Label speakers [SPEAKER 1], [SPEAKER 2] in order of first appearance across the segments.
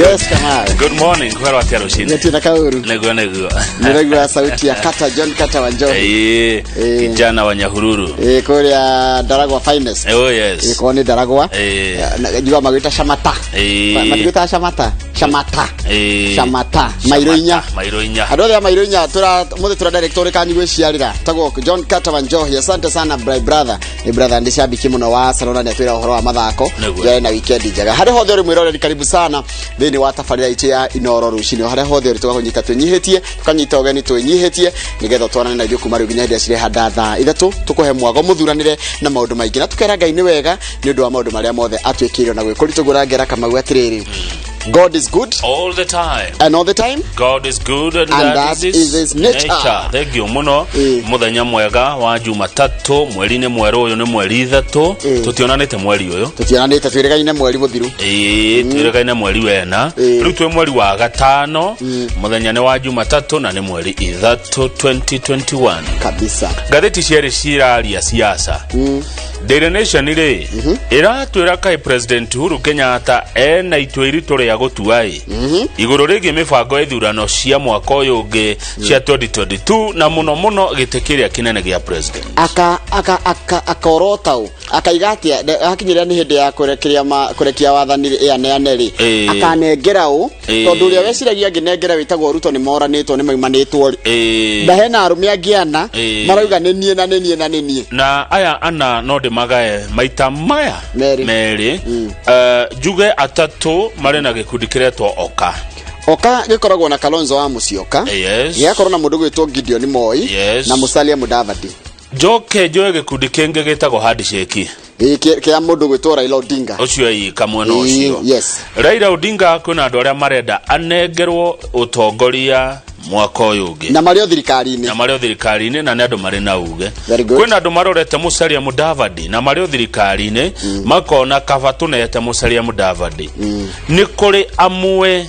[SPEAKER 1] Yes, Kamau.
[SPEAKER 2] Good morning. Kwa watia rushini.
[SPEAKER 1] Netina kauru.
[SPEAKER 2] Nego.
[SPEAKER 1] Niragua sauti ya John Kata wa Njohi.
[SPEAKER 2] Kijana wa Nyahururu.
[SPEAKER 1] Kule ya Daragwa Finest.
[SPEAKER 2] Oh yes.
[SPEAKER 1] Kwa ni Daragwa. Najua magwita Shamata. Magwita Shamata. Shamata. Mairoinya. Adole ya Mairoinya tura director kanyi gwiciarira. Tago John Kata wa Njohi. Asante sana brother. Ni brother ndisha bikimu no wa salona ni atwira uhoro wa mathako. Ya na weekend njaga. Hare hothe uri mwirore karibu sana. Thini wa tafarira ichi ya Inoro rushini. Hare hothe uri tugakunyita tunyihitie, tukanyita ogeni tunyihitie nigetha twarane na ithuĩ kuma rĩu nginya hĩndĩ cirĩ handa thaa ithatũ tukuhe mwago mũthuranire na maũndũ maingĩ na tukera Ngai nĩ wega nĩ ũndũ wa maũndũ marĩa mothe atwĩkĩire na gwĩkũritũgũra ngera Kamau atĩrĩrĩ. God is good
[SPEAKER 2] all the time.
[SPEAKER 1] And all the time
[SPEAKER 2] God is good and
[SPEAKER 1] that is his nature.
[SPEAKER 2] Thank you muno. Muthenya mwega wa Jumatatu, mweri nĩ mweru uyu nĩ mweri 3. Tutionanĩte mweri uyu. Tutionanĩte twĩrĩgaine mweri mũthiru. Twĩrĩgaine mweri wena. Rĩu twĩ mweri wa gatano. Muthenya nĩ wa Jumatatu na nĩ mweri 3 2021. Kabisa. Gatheti ciarĩ ciraria siasa. Daily Nation ire iratwira kai President Uhuru Kenyatta ena itwa iritu ria gutuai iguru rigi mibango ithurano cia mwaka uyu ungi cia 2022 na muno gitikiria kinene gia president akorotau akaigatia akinyiria ni hindi ya kurekia wathani ya neaneri akanengera u tondu ria weciragia nginengera witagwo Ruto ni moranitwo ni maimanitwo ndahena arume angiana marauga nenie na aya ana no magae maita maya meri juge atatu mari na gikundi kiretwo Oka gikoragwo na Kalonzo wa Musyoka yakorwo na mundu gwitwo Gideon Moi na Musalia Mudavadi joe gikundi kenge gitagwo handshake kia mundu gwitwo Raila Odinga ucio yi kamwe no ucio Raila Odinga kuna andu aria marenda anengerwo utongoria mwaka uyu ungi na mario thirikari-ini na andu mari na uge kwina andu marorete Musalia Mudavadi na mario thirikari-ini makona kaba tunete Musalia Mudavadi ni kuri amwe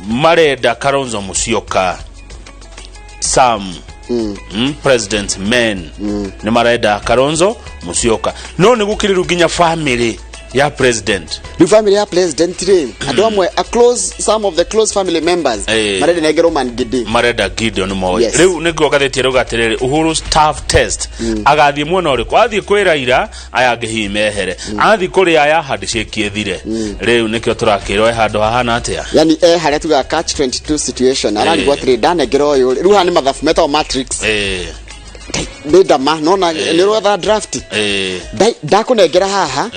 [SPEAKER 2] marenda Kalonzo Musyoka Sam president men ni marenda Kalonzo Musyoka no ni gukiriru ginya family ya president ando amwe some of the close family members marenda negero man gidi marenda Gideon Moi riu niguo gatheti rugatiriri Uhuru staff test agathie muno uriku athie kwira ira ayange himehere athie kuri aya handshake ethire riu nikio turakirwo handu hahana atia yani haria tuga catch 22 situation arani gwatire danegero uyu riu hani mathafu meta matrix Ndama nona ni rotha draft ndakunengera haha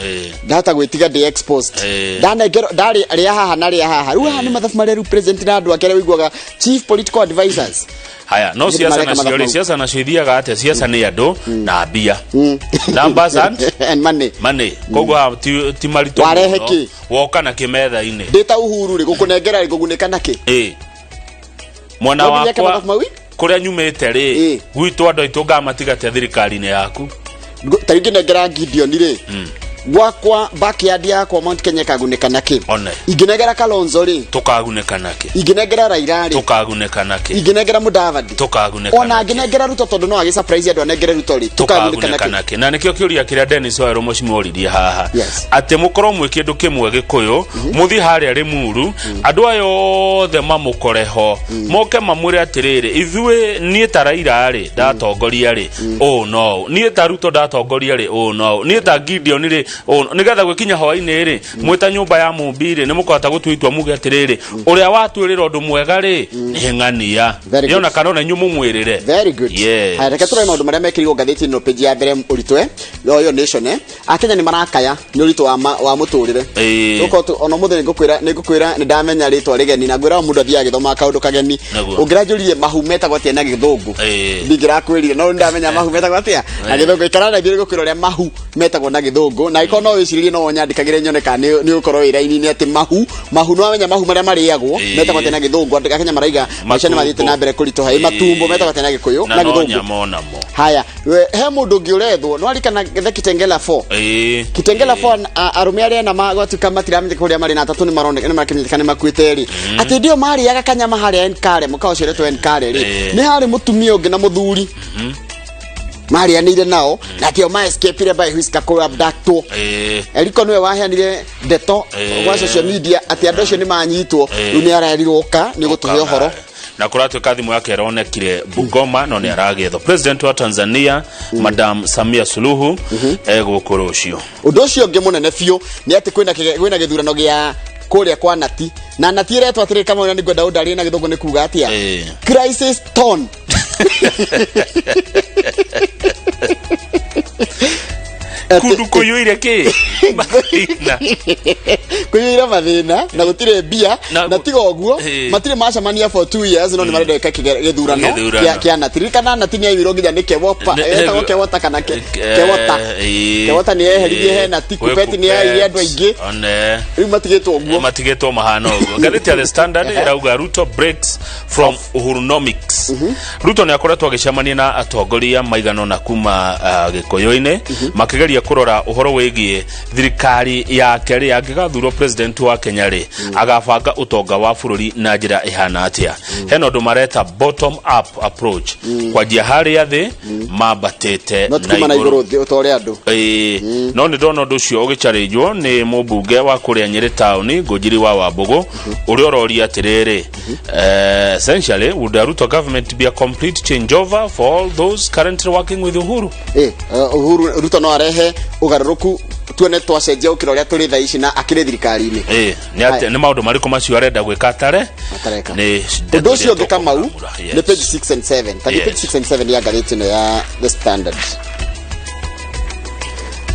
[SPEAKER 2] ndata gwitiga ndi exposed ndanengera ndari aria haha na aria haha riu haha ni mathafu mari represent na andu akere wiguaga chief political advisors haya no siasa na ciithiaga ate siasa ni andu na mbia numbers and money koguo ti marito wareheki woka na kimetha-ini ndita Uhuru ri gukunengera ri guguneka naki mwana wakwa kuria nyumete ri gwitu andu aitunga matigate thirikari-ini yaku taringi nengera Gideon ri gwakwa backyard yakwa Mount Kenya kaguneka naki inginegera Kalonzo ri tukaguneka naki inginegera Raila ri tukaguneka naki inginegera Mudavadi tukaguneka naki ona inginegera Ruto tondu no agi surprise andu anegere Ruto ri tukaguneka naki na nikio kiuria kiria Dennis Wairo mucimoririe haha ate mukorwo mwe kindu kimwe gikuyu muthi haria ri muru andu ayo the mamukoreho moke mamwire atiriri ithue nie ta Raila ri ndatongoria ri oh no nie ta Ruto ndatongoria ri oh no nie ta Gideon ri nigetha gwikinya hwa-ini ri mwita nyumba ya mumbiri ni mukota gutwitwa muge atiriri uria watwirira undu mwega ri ni ng'ania yona kanona nyumu mwirire very good reke turai maundu maria mekirwo gatheti no page ya mbere uritwe yo nation akenya ni marakaya ni urito wa muturire uko ono mutheri ngukwira ni ndamenya ritwa rigeni na ngwira mundu athia githoma kaundu kageni ungiranjuririe mahumeta gwatia na githungu ndingira kwirire no ndamenya mahumeta gwatia na githungu ikarana ngire ngukwira uria mahu metagwo na githungu na ikono wiciririe no nyandikagire nyoneka ni ukorwo iraini-ini ati mahu no amenya mahu maria mariagwo metagwo tena githungu akenya maraiga maisha ni mathite na mbere kuritoha matumbo metagwo tena gikuyu na githungu haya he mundu ngiurethwo no arikana Kitengela 4 Kitengela 4 arume aria na magwatuka matiramenya kuria mari na atatu ni maroneka ni makinyikane makwite ri ati ndio mari yaga kanyama haria Nkare mukao ciretwo Nkare ri ni hari mutumia ungi na muthuri marianire nao na tio ma escape by whiska ko abducto eliko nwe waheanire ndeto kwa social media ati andu acio ni manyitwo ni arariroka ni gutuhe horo
[SPEAKER 3] na kuratu kadhimu yake ronekire Bungoma no ni aragitho president wa Tanzania Madam Samia Suluhu egukuru ucio
[SPEAKER 2] undu ucio ngi munene biu ni ati kwina githurano gia kuria kwa nati na nati iretwa atiri kama ni gwenda udari na githungu ni kuga atia crisis tone
[SPEAKER 3] kundu kuyuire ki mathina
[SPEAKER 2] kuyuire mathina na gutire bia na tigo oguo matire macamania for 2 years no ni marenda githurano kia natirikana na tinia ibiro nginya ni kewopa etagwo kewota kana kewota ni eheririe he na tikupeti ni ya andu aingi riu matigetwo oguo
[SPEAKER 3] matigetwo mahana oguo ngathiti the standard irauga Ruto breaks from Uhurunomics Ruto ni akoretwo agicamania na atongoria maigano na kuma gikoyo-ini makigeria kurora uhoro wigie thirikari ya keri angigathurwo president wa Kenya ri agabanga utonga wa bururi na njira ihana atia heno ndu mareta bottom up approach kwa njia hari athi mabatete
[SPEAKER 2] na iguru utore andu
[SPEAKER 3] no ni ndono ndu cio ugicharijwo ni mubunge wa kuria Nyeri town Ngujiri wa Wambugu uri ororia atiriri essentially would the Ruto government be a complete changeover for all those currently working with Uhuru
[SPEAKER 2] Uhuru Ruto no arehe ugaruruku tuone twacenjia ukiro ria turi thaici na akire thirikari-ini
[SPEAKER 3] ni ati ni maundu mariko macio arenda gwika atare
[SPEAKER 2] ni ndu cio ngikamau ni page 6 and 7 tagi page 6 and 7 ya gareti no ya the standard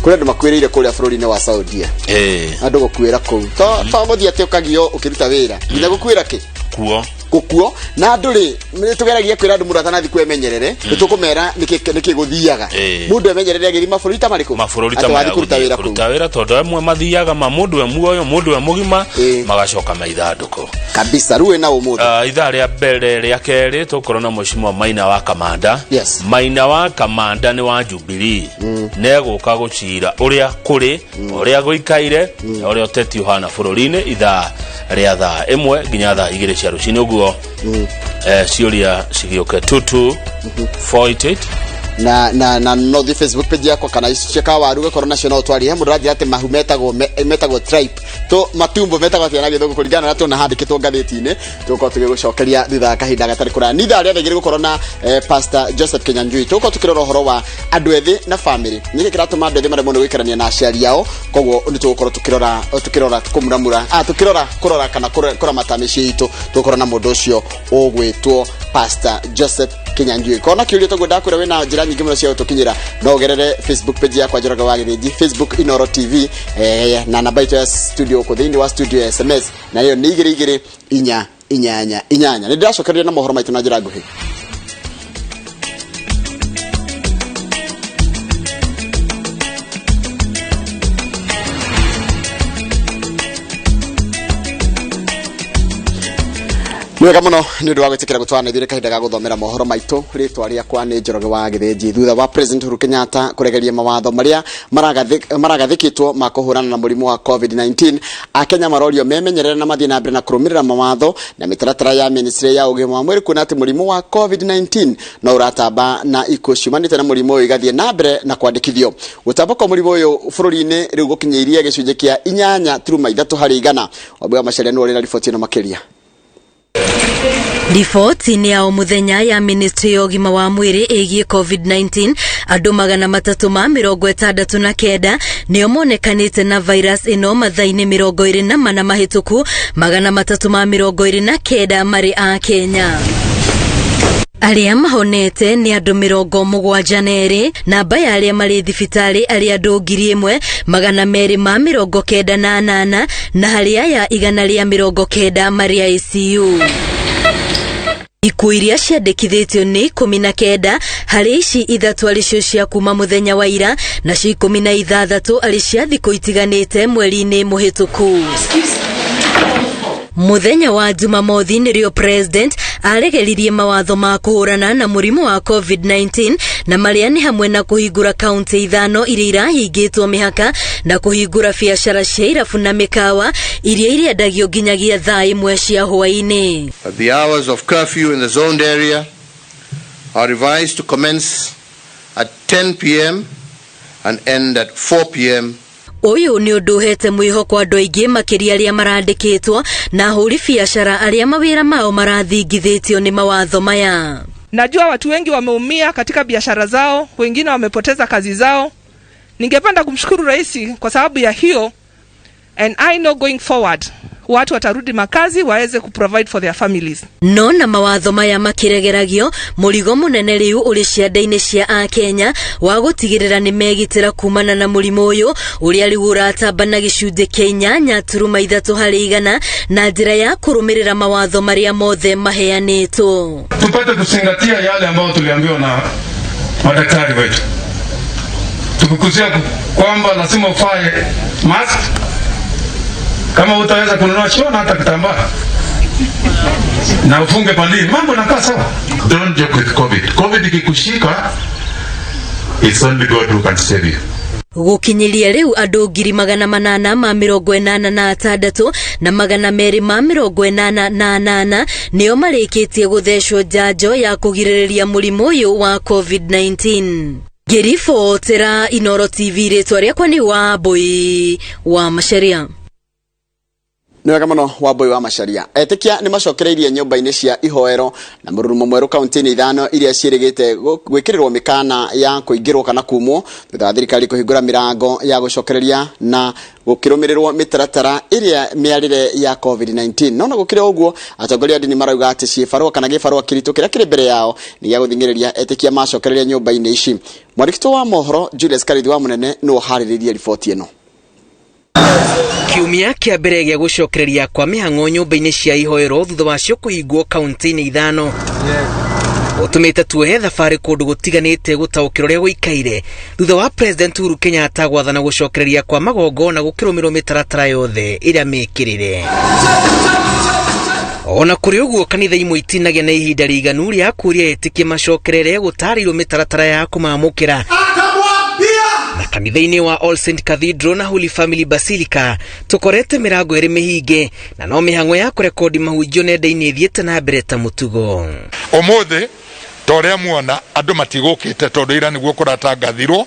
[SPEAKER 2] kule ndo makwirire kule bururi-ini wa Saudia andu gukwira ku to muthia te ukagio ukiruta wira nginya gukwira ki kuo na nduri tugeragia kwira andu murata nathi kwemenyerere tukumera nikiguthiaga mundu emenyerere agiri mabũrũri ta mariko
[SPEAKER 3] mabũrũri ta mariko kuruta wira tondu amwe mathiaga mundu muoyo mundu mugima magacoka maithanduko
[SPEAKER 2] kabisa ruwe na umuthi
[SPEAKER 3] ithaa ria mbere ria keri tukorona mushimo Maina wa Kamanda Maina wa Kamanda ni wa Jubilee neguka gucira uria kuri uria guikaire uria uteti uhana bururi-ini ithaa ria thaa imwe nginya thaa igiri cia rucini uguo ciuria cigioke tutu 488
[SPEAKER 2] na no the Facebook page yako kana cheka waruge corona cio no twari he murathi ati mahu metagwo tribe to matumbo metagwo ati na githungu kuringana na tuna handikitwo ngatheti-ini tuko tugigucokeria thitha kahinda gatari kura ni thaa ria thigiri gukorona Pastor Joseph Kinyanjui tuko tukirora uhoro wa andu ethi na family niki kiratuma andu ethi mare muno gwikarania na aciari yao koguo ni tugukorwo tukirora tukumuramura kurora kana kura matami ciitu tukorona mundu ucio ugwitwo Pastor Joseph Kinyanjui kona kiuria tugunda kwira wina njira nyingi muno cia utukinyira no gerere Facebook page yakwa Njoroge wa Githĩnji Facebook Inoro TV na namba itu ya studio ko thini wa studio ya SMS na hiyo ni 22 ni ndiracokeria na mohoro maitu na njira nguhi Mwega muno ni ndu wa gwitikira gutwana ithire kahinda ga guthomera mohoro maitu ritwa ria kwa ni Njoroge wa Githĩnji thutha wa President Uhuru Kenyatta kuregeria mawatho maria maragathikitwo makuhurana na murimu wa COVID-19 akenya marorio memenyerere na mathina na mbere na kurumirira mawatho na mitaratara ya ministry ya ugima wa mwiri kuna ati murimu wa COVID-19 no uratamba na ikuciumanite na murimu uyu igathie na mbere na kwandikithio gutamba kwa murimu uyu bururi-ini riu gukinyiria gicunje kia 8.3 harĩ 100 wabwa macariano uri na riboti no makiria
[SPEAKER 4] Riboti ni ya muthenya ya ministry ya ugima wa mwiri igie COVID-19 andu 369 nio monekanite na virus ino mathaini 24 mahituku 329 mari a Kenya. Aria mahonete ni andu 72 namba ya aria mari thibitari aria andu 1298 na haria ya 190 mari ICU. Ikuũ iria ciandĩkithĩtio nĩ 19 harĩ ici 3 arĩ cia kuma muthenya wa ira na 16 arĩ cia thikũ itiganĩte mweri-inĩ mũhĩtũku. Muthenya wa Jumamothi nĩrĩo president aregeririe mawatho ma kuhurana na murimu wa COVID-19 na maria ni hamwe na kuhingura kaunti 5 iria irahingĩtwo mihaka na kuhingura biacara cia irabu na mikawa iria iriendagio nginyagia thaa 1 cia hwaĩ-inĩ.
[SPEAKER 5] The hours of curfew in the zoned area are revised to commence at 10 p.m. and end at 4 p.m.
[SPEAKER 4] Uyu ni undu hete mwihoko andu aingi makiria aria marandikitwo na huri biashara aria mawira mao marathingithitio ni mawatho maya.
[SPEAKER 6] Najua watu wengi wameumia katika biashara zao, wengine wamepoteza kazi zao. Ningependa kumshukuru rais kwa sababu ya hiyo, and I know going forward watu watarudi makazi waweze kuprovide for their families.
[SPEAKER 4] No na mawatho maya makiregeragio murigo munene riu uri cianda-ini cia a Kenya wa gutigirira ni megitira kumana na murimu uyu uria riu uratamba na gicunje kia 8.3 hari igana na njira ya kurumirira mawatho maria mothe maheanitwo.
[SPEAKER 7] Tupate kuzingatia yale ambayo tuliambiwa na madaktari wetu. Tukukuzia kwamba lazima ufae mask. Kama utaweza kununua shona hata kitambaa na ufunge pandili, mambo yanakaa sawa.
[SPEAKER 5] Don't joke with COVID. COVID ikikushika, it's only God who can save you.
[SPEAKER 4] Gukinyiria riu andu 886 na 288 nio marikitie guthecwo njanjo ya kugiririria murimu uyu wa COVID-19. Gerifotera Inoro TV ritwa riakwa ni Wambui wa Macharia.
[SPEAKER 2] Niwega muno Wambui wa Macharia. Etikia ni macokereirie nyumba-ini cia ihoero na mururumo mweru kaunti-ini 5 iria ciirigite gwikirirwo mikana ya kuingirwo kana kumwo thutha wa thirikari kuhingura mirango ya gucokereria na gukirumirirwo mitaratara iria miarire ya COVID-19. No gukire uguo atongoria ndini marauga ati ciifarwa kana gifarwa kirito kiria kiri mbere yao ni ya guthingiriria etikia macokereria nyumba-ini ici. Mwarikito wa mohoro Julius Karithi wa munene no hariririe riboti eno.
[SPEAKER 8] Kiumia kia mbere gya gucokereria kwa mihang'o nyumba-ini cia ihoero thutha wacio kuhingwo kaunti-ini 5 utumite tuohe thabari kundu gutiganite gutaukiro ria guikaire thutha wa President Uhuru Kenyatta gwathana gucokereria kwa magongo na gukirumirwo mitaratara yothe iria mekirire. Ona kuri uguo kanitha imwe itinagia na ihinda riganu ria kuria etikie macokerere gutarirwo mitaratara ya kumamukira. Na kanitha-ini wa All Saint Cathedral na Holy Family Basilica tukorete mirango iri mihinge na no mihang'o ya kurekodi mahunjio nenda-ini ithiete na mbere ta mutugo.
[SPEAKER 7] Omothe toria muona andu matigukite tondu ira niguo kuratangathirwo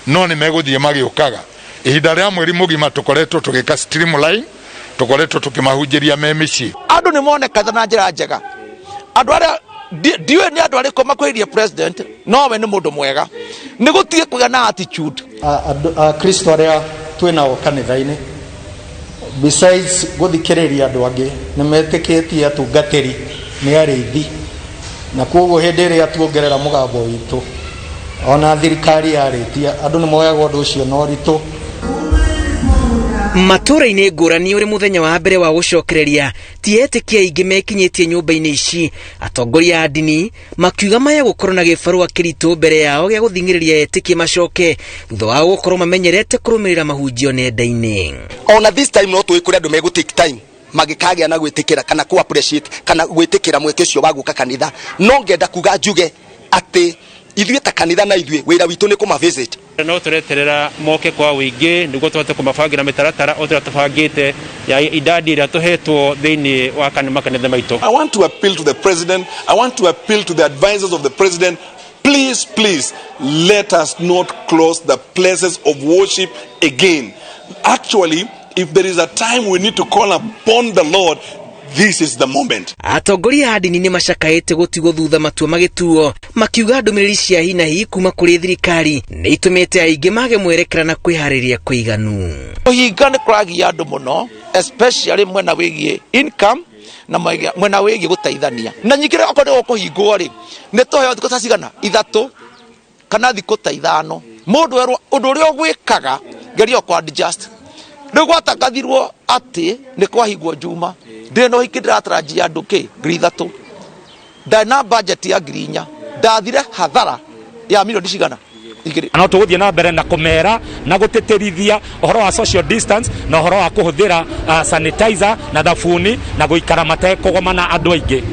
[SPEAKER 7] no ni meguthie magiukaga. Ihinda ria mweri mugima tukoretwo tugika streamline, tukoretwo tukimahunjiria memici.
[SPEAKER 9] Andu ni monekana na njira njega. Andu aria diwe ni andu ariko makwiririe president no we ni mundu mwega ni gutie kuga na attitude
[SPEAKER 10] Kristo aria twinao kanitha-ini besides guthikiriria andu angi ni metikitie atungatiri ni arithi na koguo hindi iria tuongerera mugambo witu ona thirikari yaritia andu ni moyaga undu ucio no ritu.
[SPEAKER 8] Matura-ini ngurani uri muthenya wa mbere wa gucokereria ti etikia ingi mekinyitie nyumba-ini ici atongoria a ndini makiuga maya gukorwo na gibarua kirito mbere yao gya guthingiriria etikie macoke thutha wa gukorwo mamenyerete kurumirira mahunjio nenda-ini.
[SPEAKER 9] Ona this time no twikure andu megu take time magikagia na gwitikira kana ku appreciate kana gwitikira mweke ucio wa guka kanitha no ngenda kuga njuge ati ithuĩ ta kanitha na ithuĩ wĩra witũ nĩ kuma visit.
[SPEAKER 11] No tureterera moke kwa wĩingĩ nĩguo tũhote kũmabangira mĩtaratara o tũrĩa tũbangĩte ya idadi ĩrĩa tũhetwo thĩinĩ wa makanitha maitũ.
[SPEAKER 12] I want to appeal to the president. I want to appeal to the advisors of the president. Please let us not close the places of worship again. Actually, if there is a time we need to call upon the Lord, this is the moment.
[SPEAKER 8] Atongoria a ndini ni macakaite gutigwo thutha matua magituo makiuga ndumiriri cia hina hi kuma kuri thirikari ni itumite aingi mage mwerekera na kwihariria kuiganu.
[SPEAKER 9] Uhinga ni kuragia andu muno especially mwena wigie income na mwena wigie gutaithania na nyingire okorwo kuhingwo ri ni toheo thiko cigana 3 kana thiko ta 5 mundu erwo undu uri ogwikaga gerio kwa adjust rigwatangathirwo ati ni kwahingwo juma ndino hikindira traji andu ki 3 ndana budget ya 4 ndathire hathara ya milioni cigana
[SPEAKER 3] no tuguthie na mbere na kumera na guteterithia uhoro wa social distance na uhoro wa kuhuthira sanitizer na thabuni na guikara matekugomana andu aingi.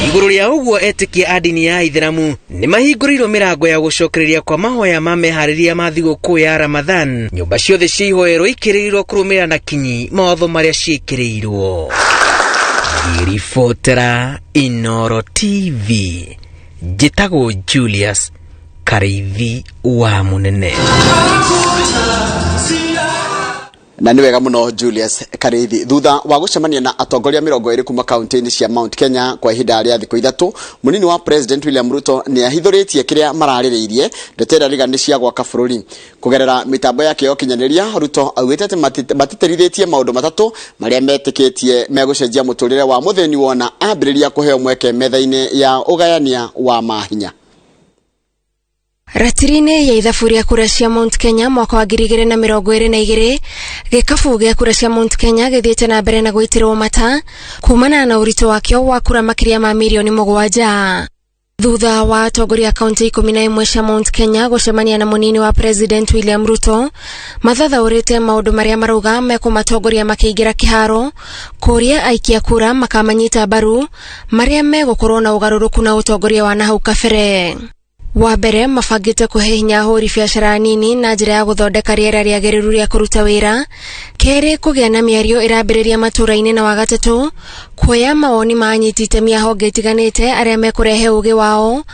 [SPEAKER 8] Iguru ria uguo etikia a ndini ya Ithiramu ni mahingũrĩirwo mirango ya gucokereria kwa mahoya ma meharĩria ma thigũkũ ya Ramadhan. Nyumba ciothe cia ihoero ikĩrĩirwo kũrũmĩrĩra na kinyi mawatho maria ciĩkĩrĩirwo. Ribotera Inoro TV Njĩtagwo Julius Kareithi wa Munene.
[SPEAKER 2] Na nĩ wega mũno Julius Kareithi. Thutha wa gũcemania na atongoria 20 kuma kaunti-inĩ cia Mount Kenya kwa ihinda rĩa thikũ ithatũ, munini wa President William Ruto nĩ ahithũrĩtie kĩrĩa mararĩrĩirie ndeto rigani cia gwaka bũrũri. Kũgerera mitambo yake ya ũkinyanĩria, Ruto augĩte atĩ matiterithĩtie maũndũ matatũ marĩa metĩkĩtie megũcenjia mũtũrĩre wa mũthĩni wona ambĩrĩria kũheo mweke metha-inĩ ya ũgayania wa mahinya.
[SPEAKER 13] Ratiri-inĩ ya ithabu rĩa kura cia Mount Kenya mwaka wa 2022, gĩkabu gĩa kura cia Mount Kenya gĩthiĩte na mbere na gũitĩrwo mata kumana na ũritũ wakĩo wa kura makĩria ma milioni 7. Thutha wa atongoria kaunti 11 cia Mount Kenya gũcemania na munini wa President William Ruto, mathathaũrĩte maũndũ marĩa marauga mekũmatongoria makĩingĩra kĩharo kũria aikia kura makamanyita mbaru marĩa megũkorwo na ũgarũrũku na ũtongoria wa nahau kabere. Wa mbere, mabangĩte kũhe hinya ahũri biacara nini na njĩra ya gũthondeka rĩera rĩagĩrĩru rĩa kũruta wĩra. Kerĩ, kũgĩa na mĩario ĩrambĩrĩria matũra-inĩ, na wagatatũ, kuoya mawoni ma anyiti itemi a honge itiganĩte arĩa mekũrehe ũgĩ wao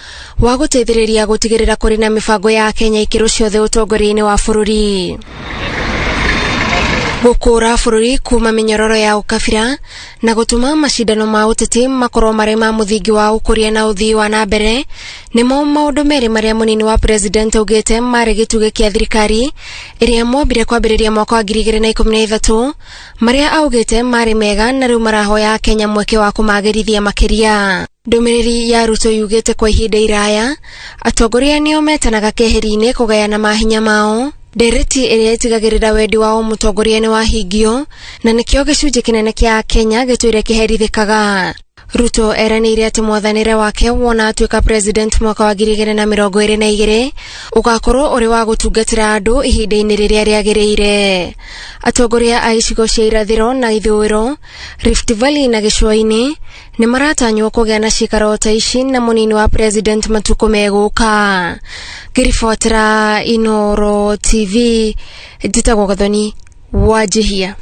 [SPEAKER 13] wa gũteithĩrĩria gũtigĩrĩra kũrĩ na mĩbango ya Kenya ikĩro ciothe ũtongoria-inĩ wa bũrũri. Gũkũra bũrũri kuma mĩnyororo ya ũkabira na gũtũma macindano ma ũteti makorwo marĩ ma mũthingi wa ũkũria na ũthii wa na mbere nĩmo maũndũ merĩ marĩa munini wa President augĩte marĩ gĩtugĩ kĩa thirikari ĩrĩa mombire kwambĩrĩria mwaka wa 2013, marĩa augĩte marĩ mega na rĩu marahoya Kenya mweke wa kũmagĩrithia makĩria. Ndũmĩrĩri ya Ruto yugĩte kwa ihinda iraya atongoria nĩo metanaga keheri-inĩ kũgayana mahinya mao. Ndereti ĩrĩa ĩtigagĩrĩra wendi wao mũtongoria nĩ wahingio na nĩkĩo gĩcunjĩ kĩnene kĩa Kenya gĩtũire kĩherithĩkaga. Ruto eranĩire atĩ mwathanĩre wake wona atuĩka President mwaka wa 2022 ũgakorwo ũrĩ wa gũtungatĩra andũ ihinda-inĩ rĩrĩa rĩagĩrĩire. Atongoria a icigo cia irathĩro na ithũĩro, Rift Valley na gĩcũa-inĩ nĩ maratanywo kũgĩa na cikaro ta ici na munini wa President matukũ megũka. Ngĩribotera Inoro TV, njĩtagwo Gathoni Wanjihia.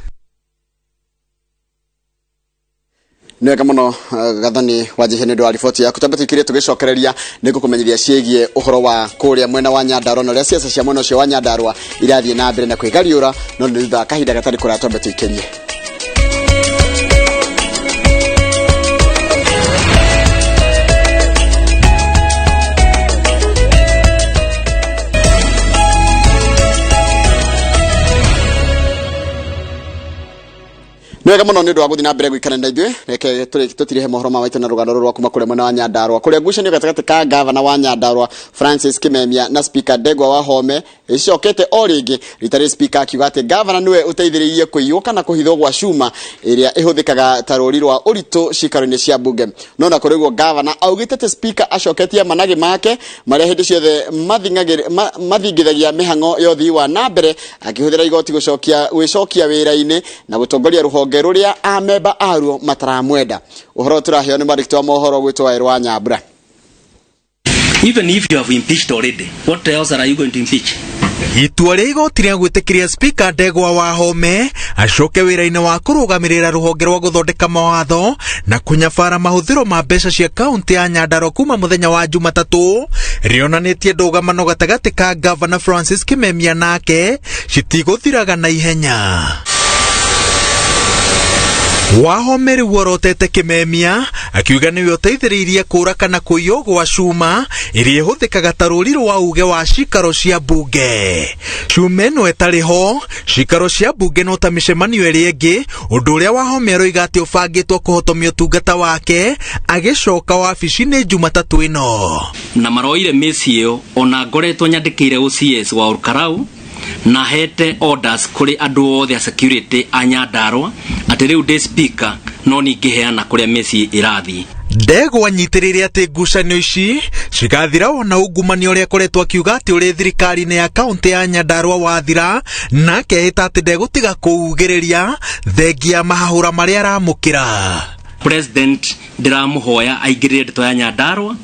[SPEAKER 2] Nĩwega mũno Gathoni Wanjihia nĩ ũndũ wa riboti yaku. Twambe tũikĩrie tũgĩcokereria nĩngũkũmenyithia ciĩgiĩ ũhoro wa kũrĩa mwena wa Nyandarua na ũrĩa ciaca cia mwena ũcio wa Nyandarua irathiĩ na mbere na kwĩgariũra, no nĩ thutha kahinda gatarĩ kũraya. Twambe tũikĩrie. Nĩwega mũno nĩ ũndũ wa gũthiĩ na mbere gwĩkana na ithuĩ. Reke tũtirihe mohoro ma maitũ na rũgano rwa kuma kũrĩa mwena wa Nyandarua, kũrĩa ngucanio gatagatĩ ka gavana wa Nyandarua Francis Kimemia na Speaker Ndegwa Wahome icokete o rĩngĩ. Rita rĩ Speaker akiuga atĩ gavana nĩwe ũteithĩrĩirie kũiyũka na kũhithwo gwa cuma ĩrĩa ĩhũthĩkaga ta rũri rwa ũritũ cikaro-inĩ cia mbunge. No na kũrĩ guo gavana augĩte atĩ Speaker acoketie managi make marĩa hĩndĩ ciothe mathingithagia mĩhang'o ya ũthii wa na mbere, akĩhũthĩra igoti gwĩcokia wĩra-inĩ na gũtongoria rũhonge rũrĩa amemba aruo mataramwenda. Ũhoro tũraheo nĩ mwandĩki wa mohoro gwĩtwo Wairũ wa Nyambura.
[SPEAKER 14] Even if you have impeached already, what else are you going to impeach?
[SPEAKER 15] Itua rĩa igoti rĩa gwĩtĩkĩria Speaker Ndegwa Wahome acoke wĩra-inĩ wa kũrũgamĩrĩra rũhonge rwa gũthondeka mawatho na kũnyabara mahũthĩro ma mbeca cia kaunti ya Nyandarua kuma mũthenya wa Jumatatũ rĩonanĩtie ndũgamano gatagatĩ ka Governor Francis Kimemia nake citigũthiraga na ihenya. Wahome rĩu orotete Kimemia akiuga nĩwe ũteithĩrĩirie kũra kana kũiywo gwa cuma ĩrĩa ĩhũthĩkaga ta rũri rwa uge wa cikaro cia mbunge. Cuma ĩno ĩtarĩ ho, cikaro cia mbunge no ta mĩcemanio ĩrĩa ĩngĩ, ũndũ ũrĩa Wahome aroiga atĩ ũbangĩtwo kũhotomia ũtungata wake agĩcoka wabici-inĩ Jumatatũ ĩno.
[SPEAKER 14] Na maroire mĩci ĩyo ona ngoretwo nyandĩkĩire CS wa Olkarau na hete orders kuri andu othe a security a Nyandarua ati riu ndi Speaker no ningĩheana kũrĩa mĩciĩ ĩrathiĩ.
[SPEAKER 15] Ndegwa nyitĩrĩire atĩ ngucanio ici cigathira ona ungumania ũrĩa koretwo akiuga atĩ ũrĩ thirikari-inĩ ya kaunti ya Nyandarua wathira, nake ahĩta atĩ ndegũtiga kũugĩrĩria thengia mahahũra marĩa aramũkĩra.
[SPEAKER 14] President ndiramũhoya aingĩrĩre ndeto ya Nyandarua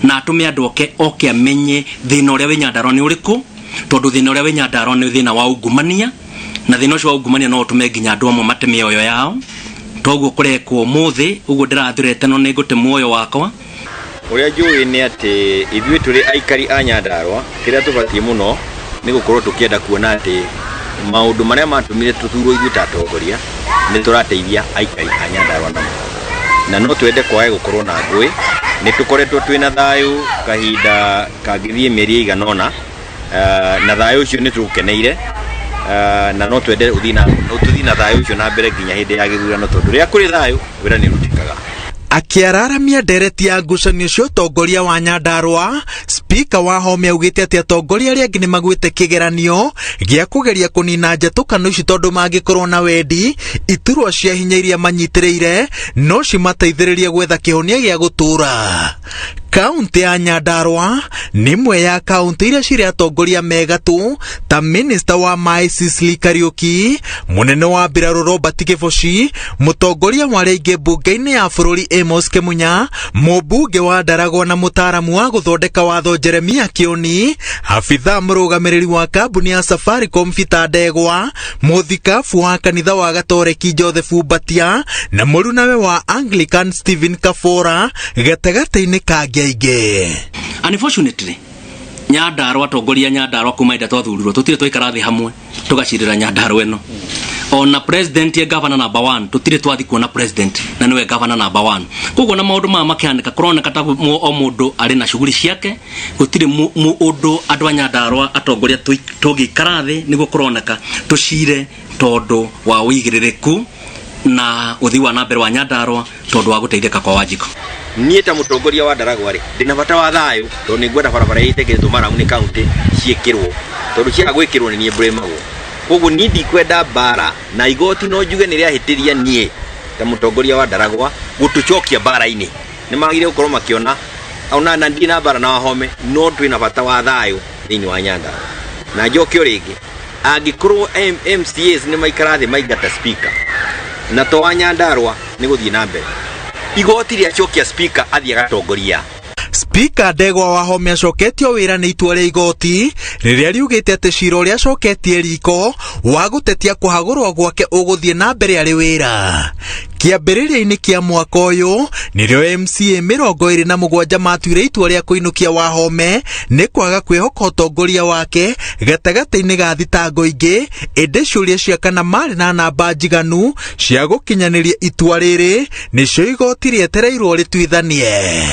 [SPEAKER 14] na atũme andũ oke amenye thĩna ũrĩa wĩ Nyandarua nĩ ũrĩkũ, tondu thina uria we Nyandarua ni thina wa ungumania na thina ucio wa ungumania no utume nginya andu amwe mate mioyo yao. Toguo kurekwo muthi uguo ndirathurete no ningute muoyo wakwa.
[SPEAKER 16] uria njui ni ati ithuĩ tũrĩ aikari a Nyandarua kĩrĩa tũbatie mũno nĩ gũkorwo tũkĩenda kuona ati maũndũ marĩa matũmire tũthurwo ithuĩ ta atongoria nĩ tũrateithia aikari a Nyandarua namo na no twende kwae gũkorwo na ngũĩ nĩ tũkoretwo twĩna thayũ kahinda kangĩthiĩ mĩeri ĩigana ũna na thayũ ũcio nĩ tũkeneire na no twende ũthiĩ na thayũ ũcio na mbere nginya hĩndĩ ya gĩthurano tondũ rĩrĩa kũrĩ thayũ wĩra nĩ ũrutĩkaga.
[SPEAKER 15] Akiararamia ndereti ya ngucanio cio tongoria wa Nyandarua, spika wa Home augite ati atongoria arĩa angĩ nĩ magwĩte kĩgeranio gĩa kũgeria kũnina njatũkano ici tondũ mangĩkorwo na wendi iturwa cia hinya iria manyitĩrĩire no cimateithĩrĩrie gwetha kĩhonia gĩa gũtũra. Kaunti ya Nyandarua nĩ imwe ya kaunti iria cirĩ atongoria megatũ ta minista wa Mai Cecily Kariuki, munene wa mbirarũ Robert Giboshi, mũtongoria wa rĩingĩ mbunge-inĩ ya bũrũri Amos Kemunya, mũmbunge wa Ndaragwa na mũtaaramu wa gũthondeka watho Jeremia Kioni, abitha mũrũgamĩrĩri wa kambuni ya Safaricom Peter Ndegwa, mũthikabu wa kanitha wa Gatoreki Joseph Mbatia na mũrunawe wa Anglican Stephen Kafora gatagatĩ-inĩ kangĩ aingĩ.
[SPEAKER 14] Unfortunately, Nyandarua atongoria Nyandarua kuma ida twathurirwo tutire twaikara thĩ hamwe tugacirĩra Nyandarua ĩno. Ona president ya governor number 1 tutire twathi kuona president na niwe governor number 1. Koguo na maundu mama makiandika kuroneka ta o mundu ari na shughuli ciake gutire mundu andu a Nyandarua atongoria tugikara thĩ niguo kuroneka tucire tondu wa uigĩrĩrĩku na uthi wa nambere wa Nyandarua tondu wa guteithĩka kwa Wanjiko.
[SPEAKER 16] Niĩ ta mũtongoria wa Ndaragwa rĩ ndĩna bata wa thayũ tondũ nĩ ngwenda barabara itegeretwo Marauni county ciĩkĩrwo tondũ cia gwĩkĩrwo nĩ niĩ mbũrĩmagwo. Koguo niĩ ndikwenda mbara na igoti no njuge nĩ rĩahĩtĩria niĩ ta mũtongoria wa Ndaragwa gũtũcokia mbara-inĩ. Nĩ magire gũkorwo makĩona ona na ndĩ na mbara na Wahome no twĩna bata wa thayũ thĩinĩ wa Nyandarua. Na njokio rĩngĩ angĩkorwo MCAs nĩ maikara thĩ maingata speaker na to wa Nyandarua nĩ gũthiĩ na mbere. Igoti rĩa cokia speaker athia gatongoria.
[SPEAKER 15] Spika Ndegwa wa Home acoketio wĩra nĩ itua rĩa igoti rĩrĩa riugĩte atĩ cira ũrĩa acoketie riko wa gũtetia kũhagũrwo gwake ũgũthiĩ na mbere arĩ wĩra. Kĩambĩrĩria-inĩ kĩa mwaka ũyũ nĩrĩo MCA 27 matuire itua rĩa kũinũkia Wahome nĩ kwaga kwĩhoka ũtongoria wake gatagatĩ-inĩ ga thitango ingĩ, ĩndĩ ciũria cia kana marĩ na namba njiganu cia gũkinyanĩria itua rĩrĩ nĩcio igoti rĩetereirwo rĩtuithanie.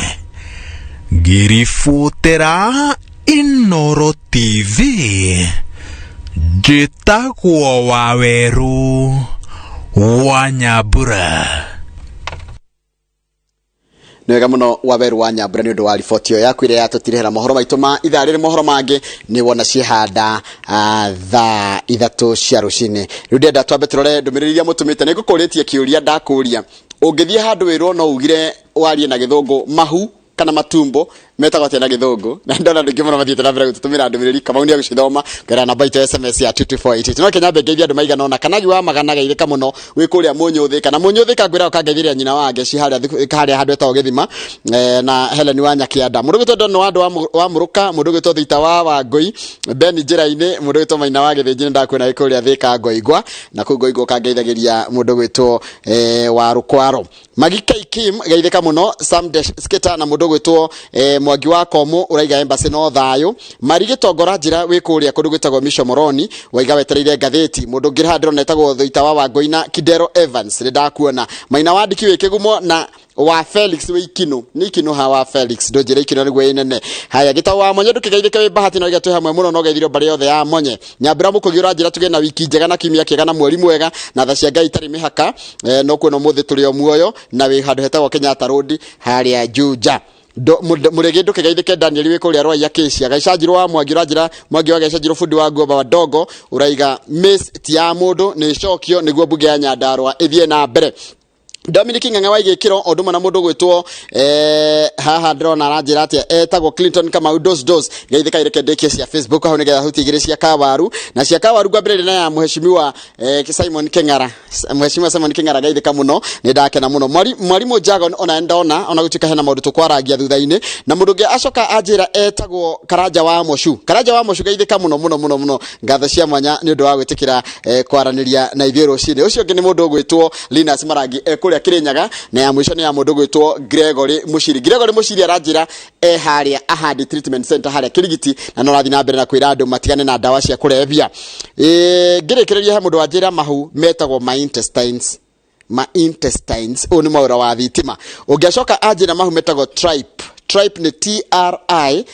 [SPEAKER 15] Ngiributĩra Inooro TV, njĩtagwo Waweru wa Nyambura.
[SPEAKER 2] Nĩ wega mũno Waweru wa Nyambura nĩ ũndũ wa riboti ĩyo yaku ĩrĩa yatũtirehera mohoro maitũ ma ithaa rĩrĩ. Mohoro mangĩ nĩ wona ciĩhanda thaa 3 cia rũcinĩ. Rĩu ndĩrenda twambe tũrore ndũmĩrĩri iria mũtũmĩte. Nĩ ngũkũrĩtie kĩũria ndakũria. Ũngĩthiĩ handũ wĩrwo no ugire warie na gĩthũngũ mahu kana matumbo metagwo atĩa na gĩthũngũ, na ndona ndingĩ mũno mathiĩte na mbere gũtũtũmĩra ndũmĩrĩri kama ũnia gũcithoma kwera namba itũ SMS ya 22488. No Kenya bengeithia andũ maigana ona kana giwa magana geithĩka mũno wĩ kũrĩa Mũnyũthĩ kana Mũnyũthĩ kangwĩra ũkangeithĩria nyina wake ci harĩa handũ etagwo Gĩthima na Helen wa Nyakĩanda. Mũndũ gwĩtwo Don wa Mũruka, mũndũ gwĩtwo Thita wa Wangũi, Ben njĩra-inĩ, mũndũ gwĩtwo Maina wa Gĩthĩnjĩ ndakwĩra kũrĩa Thĩka Ngoigwa na kũu Ngoigwa kangeithagĩria mũndũ gwĩtwo wa Rũkwaro. Magikai Kim geithĩka mũno, Sam Sketa na mũndũ gwĩtwo Mwangi wa Komo uraiga embassy no thayũ. Marigĩ Tongora njĩra wĩ kũrĩa kũndũ gwĩtagwo Misho Moroni waiga wetereire ngathĩti. Mũndũ ngĩra handĩrwo netagwo Thita wa Wangũi na Kidero Evans nĩ ndakuona. Maina wa Ndiki wĩ Kĩgumo na wa Felix wĩ Ikino nĩ Ikino ha wa Felix ndonjĩra Ikino nĩguo ĩnene. Haya Gĩtaũ wa Monye ndũkĩgeithĩke wĩ Bahati no gĩatwe hamwe mũno no geithĩrio mbarĩ yothe ya Monye. Nyambura Mũkũgĩ ũranjĩra tũgĩe na wiki njega na kiumia kĩega na mweri mwega na tha cia Ngai itarĩ mĩhaka no kuona mũthĩ tũrĩ o muoyo na wĩ handũ hetagwo Kenyatta Road harĩa Juja. Mũrege ndũkĩgeithĩke Daniel wĩ kũrĩa Rwai Acacia. Gaicajirwo wa Mwangi ũranjĩra Mwangi wa Gaicajirwo fundi wa Ngomba wa Dogo uraiga miss ti ya mũndũ nĩ cokio nĩguo mbunge ya Nyandarua ĩthiĩ na mbere. Dominic Ng'ang'a wa Igĩkĩro o ndũmwe na mũndũ gwĩtwo haha ndĩrona aranjĩra atĩa etagwo Clinton Kamau dos geithĩka ireke ndĩkie cia Facebook hau nĩgetha huti igĩrĩ cia Kawaru na cia Kawaru ngwambĩrĩria na ya Mheshimiwa Simon Keng'ara. Mheshimiwa Simon Keng'ara geithĩka mũno nĩ ndakena mũno. Mwarimũ Jagon ona ndona ona gũtuĩka hena maũndũ tũkwaragia thutha-inĩ na mũndũ ũngĩ acoka anjĩra etagwo Karanja wa Moshu. Karanja wa Moshu geithĩka mũno ngatho cia mwanya nĩ ũndũ wa gwĩtĩkĩra kwaranĩria na ithuĩ rũcinĩ. Ũcio ũngĩ nĩ mũndũ gwĩtwo Linus Marangi kũrĩa kuria Kirinyaga na ya mwisho ni ya mundu gwitwo Gregory Muciri aranjira haria Ahadi Treatment Center haria Kirigiti na no rathi na mbere na kwira andu matigane na dawa cia kurebia ngirikireria he mundu wanjira mahu metagwo my intestines oni maura wa thitima ungiacoka anjira mahu metagwo tripe ni TRI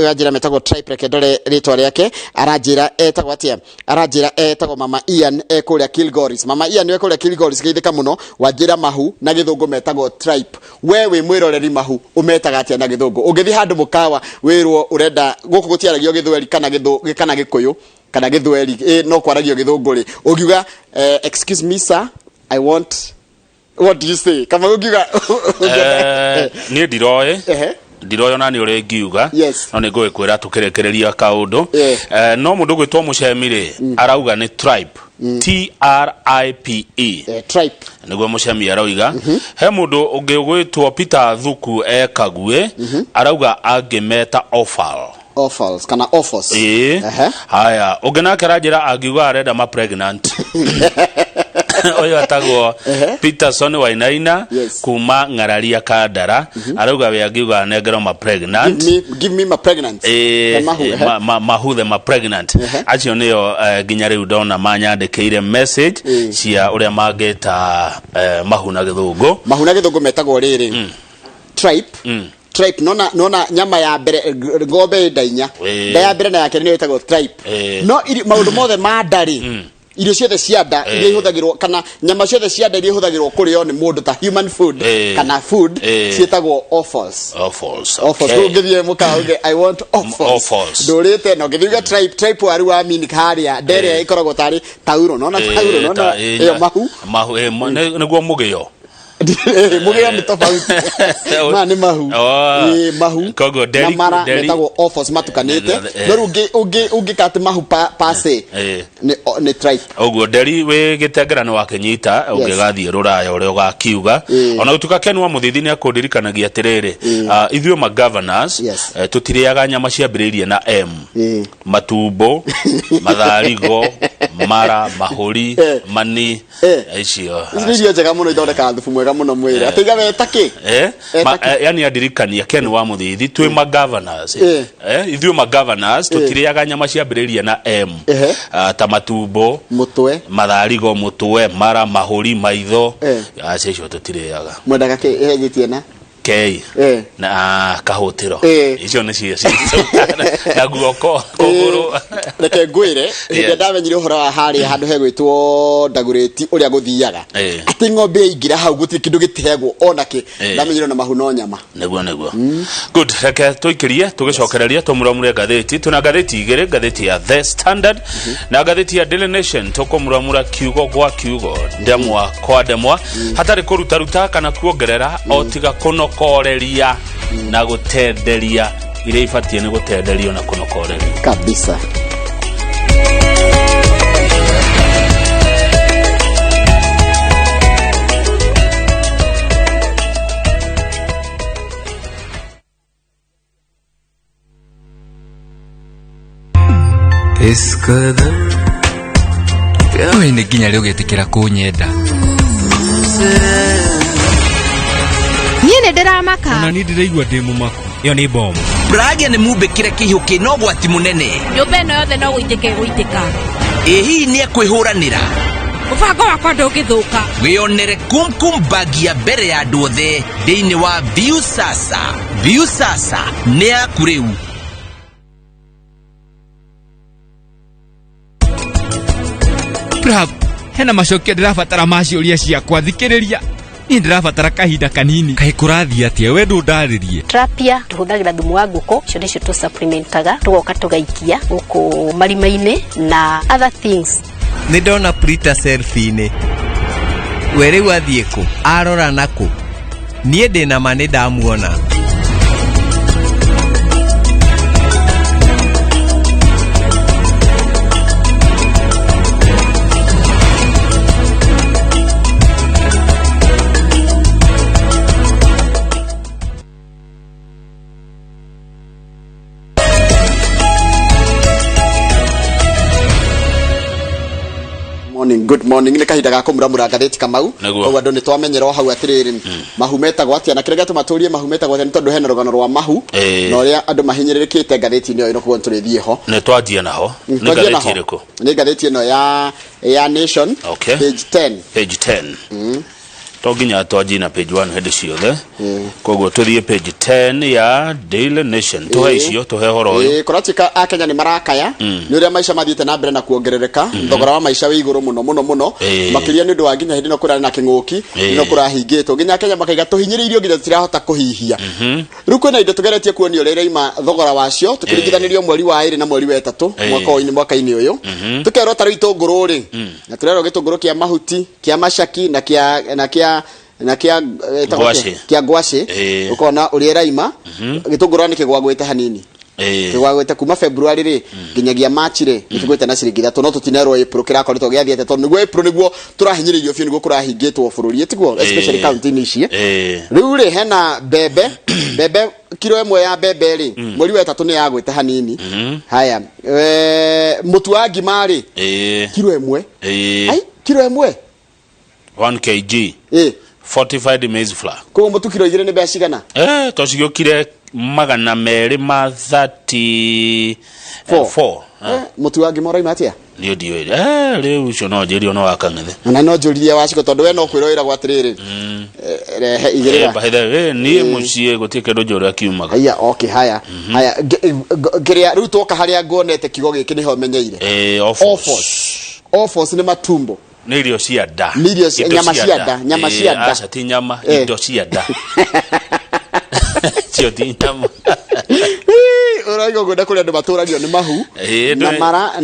[SPEAKER 2] ajira metagwo tripe kedore ritwa riake aranjira etagwo atia aranjira etagwo mama Ian kuria Kilgoris mama Ian we kuria Kilgoris geithika muno wanjira mahu na githungu metagwo tripe wewe mwiroreri mahu umetaga atia na githungu ungithi handu mukawa wirwo urenda guku gutiaragio githweri kana gikuyu kana githweri no kwaragio githungu ri ugiuga excuse me sir I want what do you say kama ugiuga
[SPEAKER 3] ni ndiroyo nani uri ngiuga no ni ngwikwira tukirekereria kaundu no mundu gwitwo Mucemire arauga ni tripe TRIPE
[SPEAKER 2] tripe
[SPEAKER 3] niguo Mucemi arauga he mundu ungi gwitwo Peter Thuku Kague arauga angimeta offals
[SPEAKER 2] kana offals
[SPEAKER 3] haya unginake aranjira angiuga arenda ma pregnant oyo atagwo Peterson Wainaina kuma Ngararia Kandara arauga we angiuga negero ma pregnant
[SPEAKER 2] give me my pregnant
[SPEAKER 3] mahu ma pregnant acio niyo ginya riu ndona manyandikiire message cia uria mangeta mahu na githungu
[SPEAKER 2] metagwo riri tripe nona nyama ya mbere ngombe ndainya ya mbere na ya keri ni wetagwo tripe no maundu mothe ma ndari irio ciothe cia nda iria ihuthagirwo kana nyama ciothe cia nda iria ihuthagirwo kurio ni mundu ta human food kana food cietagwo offals ngithie mukauge I want offals ndurite no ngithiuga tripe wari wa mini haria ndere ikoragwo tari tauro nona iyo
[SPEAKER 3] mahu niguo mugio
[SPEAKER 2] mugio ni tofauti ma ni mahu
[SPEAKER 3] kogo deri
[SPEAKER 2] metagwo offals matukanite no ungi kati mahu pase ni tripe
[SPEAKER 3] oguo deri we gitengera ni wakenyita ungigathie ruraya uria ugakiuga ona utuka kenwa muthithi ni akundirikanagia atiriri ithuĩ ma governors tutiriaga nyama ciambiririe na M matumbo matharigo mara mahuri mani icio
[SPEAKER 2] icio njega muno ithondeka thubu mwega muno mwira atiga wetaki
[SPEAKER 3] yani adirikania kenwa muthithi twi ma governors ithuĩ ma governors tutiriaga nyama ciambiririe na M ta matumbo
[SPEAKER 2] mutwe
[SPEAKER 3] matharigo mutwe mara mahuri maitho acio tutiriaga
[SPEAKER 2] mwendaga ke ehegitie na
[SPEAKER 3] K na kahotero icio ni cia na guoko kuguru
[SPEAKER 2] reke ngwire reke ndamenyire uhoro wa haria handu he gwitwo Ndagureti uria guthiaga ati ng'ombe ingira hau guti kindu gitehegwo onake ndamenyire na mahu no nyama
[SPEAKER 3] neguo good reke tuikirie tugicokereria tumuramure gatheti tuna gatheti igire gatheti ya The Standard na gatheti ya Daily Nation tukumuramura kiugo gwa kiugo ndemwa kwa ndemwa hatari kuruta kana kuongerera otiga kunokoreria na gutenderia ile ifatie ni gutenderio na kunokoreria
[SPEAKER 2] kabisa.
[SPEAKER 17] Iskada we ni ginya rĩu getikira kunyenda
[SPEAKER 18] niĩ ndiramaka
[SPEAKER 17] na ni ndiraigua ndi mumaku iyo ni bomu
[SPEAKER 8] Bragia ni mumbikire kihuki no gwati munene
[SPEAKER 18] nyumba ĩno yothe no gũitĩka
[SPEAKER 8] hihi ni ekwihuranira
[SPEAKER 18] mũbango wakwa ndũngĩthũka
[SPEAKER 8] wionere kumkum bagia mbere ya andũ othe thĩinĩ wa Viu Sasa ni yaku rĩu.
[SPEAKER 17] Bravo, hena macokio ndirabatara maciũria ciakwa thikĩrĩria. Ni ndirabatara kahinda kanini. Kaĩ kũrathi atia we ndũndarĩrie.
[SPEAKER 19] Trapia tuhũthagĩra thumu wa ngũkũ, icio nĩcio tu supplementaga, tugoka tugaikia gũkũ marima-inĩ na other things.
[SPEAKER 17] Nĩ ndona Prita selfie-inĩ. We rĩu athiĩ kũ? Arora nakũ? Niĩ ndĩna ma nĩ ndamuona.
[SPEAKER 2] good morning ni kahinda ga kumuramura ngatheti Kamau koguo andu ni twamenyera hau atiriri mahu metagwo atia na kirega tumaturie mahu metagwo atia ni tondu hena rugano rwa mahu na uria andu mahinyirikite ngatheti ni ino koguo turithie ho
[SPEAKER 3] ne twajia naho ni ngatheti iriko
[SPEAKER 2] ni ngatheti ino ya Nation page 10
[SPEAKER 3] toginya twaji na page 1 hedi ciothe koguo tuthie page 10 ya Daily Nation tuhe icio tuhe horo uyu
[SPEAKER 2] kuratika akenya ni marakaya ni uria maisha mathiite na mbere na kuongerereka thogora wa maisha wi iguru muno makiria ni ndu wa nginya hindi no kurana na kinguki no kurahingitwo nginya akenya makaiga tuhinyiririo nginya tutirahota kuhihia riu kwina indo tugeretie kuonio rira ima thogora wacio tukiringithanirio mweri wa 2 na mweri wa 3 mwaka-ini uyu tukerwo tari itunguru ri na turero gitunguru kia mahuti kia mashaki na kia ngwaci ukona uri raima gitunguru ni kigwagwite hanini kigwagwite kuma February ri nginyagia March ri nitugwite na ciringi 3 no tutinerwo April kirakoritwo giathiete tondu niguo April niguo turahinyiririo biu niguo kurahingitwo bururi etiguo especially county-ini ici riu ri hena bebe kilo emwe ya bebe ri mweri wa 3 ni yagwite hanini haya mutu wa ngima ri kilo emwe kilo emwe
[SPEAKER 3] 1 kg fortified maize flour
[SPEAKER 2] ko mutu kilo 2 ni becigana
[SPEAKER 3] tocigukire 234
[SPEAKER 2] mutu wa ngima uraima atia
[SPEAKER 3] ndio riu ucio no njirio no wakang'ethe
[SPEAKER 2] na no njuririe waciko tondu we no kwirorera gwatiriri rehe igirira
[SPEAKER 3] bahithe ni mucie gutie ndo njoro akiumaga
[SPEAKER 2] haya okay haya kiria riu toka haria ngonete kigo giki niho menyeire offers ni matumbo
[SPEAKER 3] ni irio cia nda
[SPEAKER 2] nyama cia nda
[SPEAKER 3] aca ti nyama indo cia nda cio ti nyama
[SPEAKER 2] uraigo gwenda kuri andu maturagio ni mahu na mara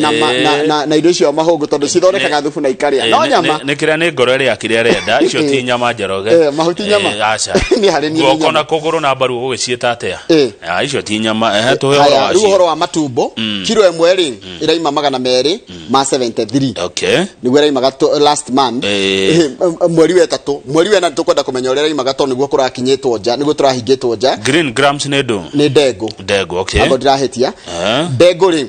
[SPEAKER 2] na indo cio mahungu tondu cithondekaga thubu na ikaria no nyama
[SPEAKER 3] ni kiria ni ngoro ria kiria renda icio ti nyama njoroge
[SPEAKER 2] mahuti nyama
[SPEAKER 3] aca
[SPEAKER 2] ni hari ni
[SPEAKER 3] nyama kona kuguru na mbaru ugicieta atia icio ti nyama tuhe horo wacio
[SPEAKER 2] horo wa matumbo kilo emwe ri iraima 200 ma 73
[SPEAKER 3] okay
[SPEAKER 2] niguo iraimaga last month mweri wa 3 mweri wa 4 tukwenda kumenya uria iraimaga tondu niguo kurakinyitwo nja niguo turahingitwo nja
[SPEAKER 3] green grams ni
[SPEAKER 2] ndego
[SPEAKER 3] okay
[SPEAKER 2] abo ndirahetia ndego ri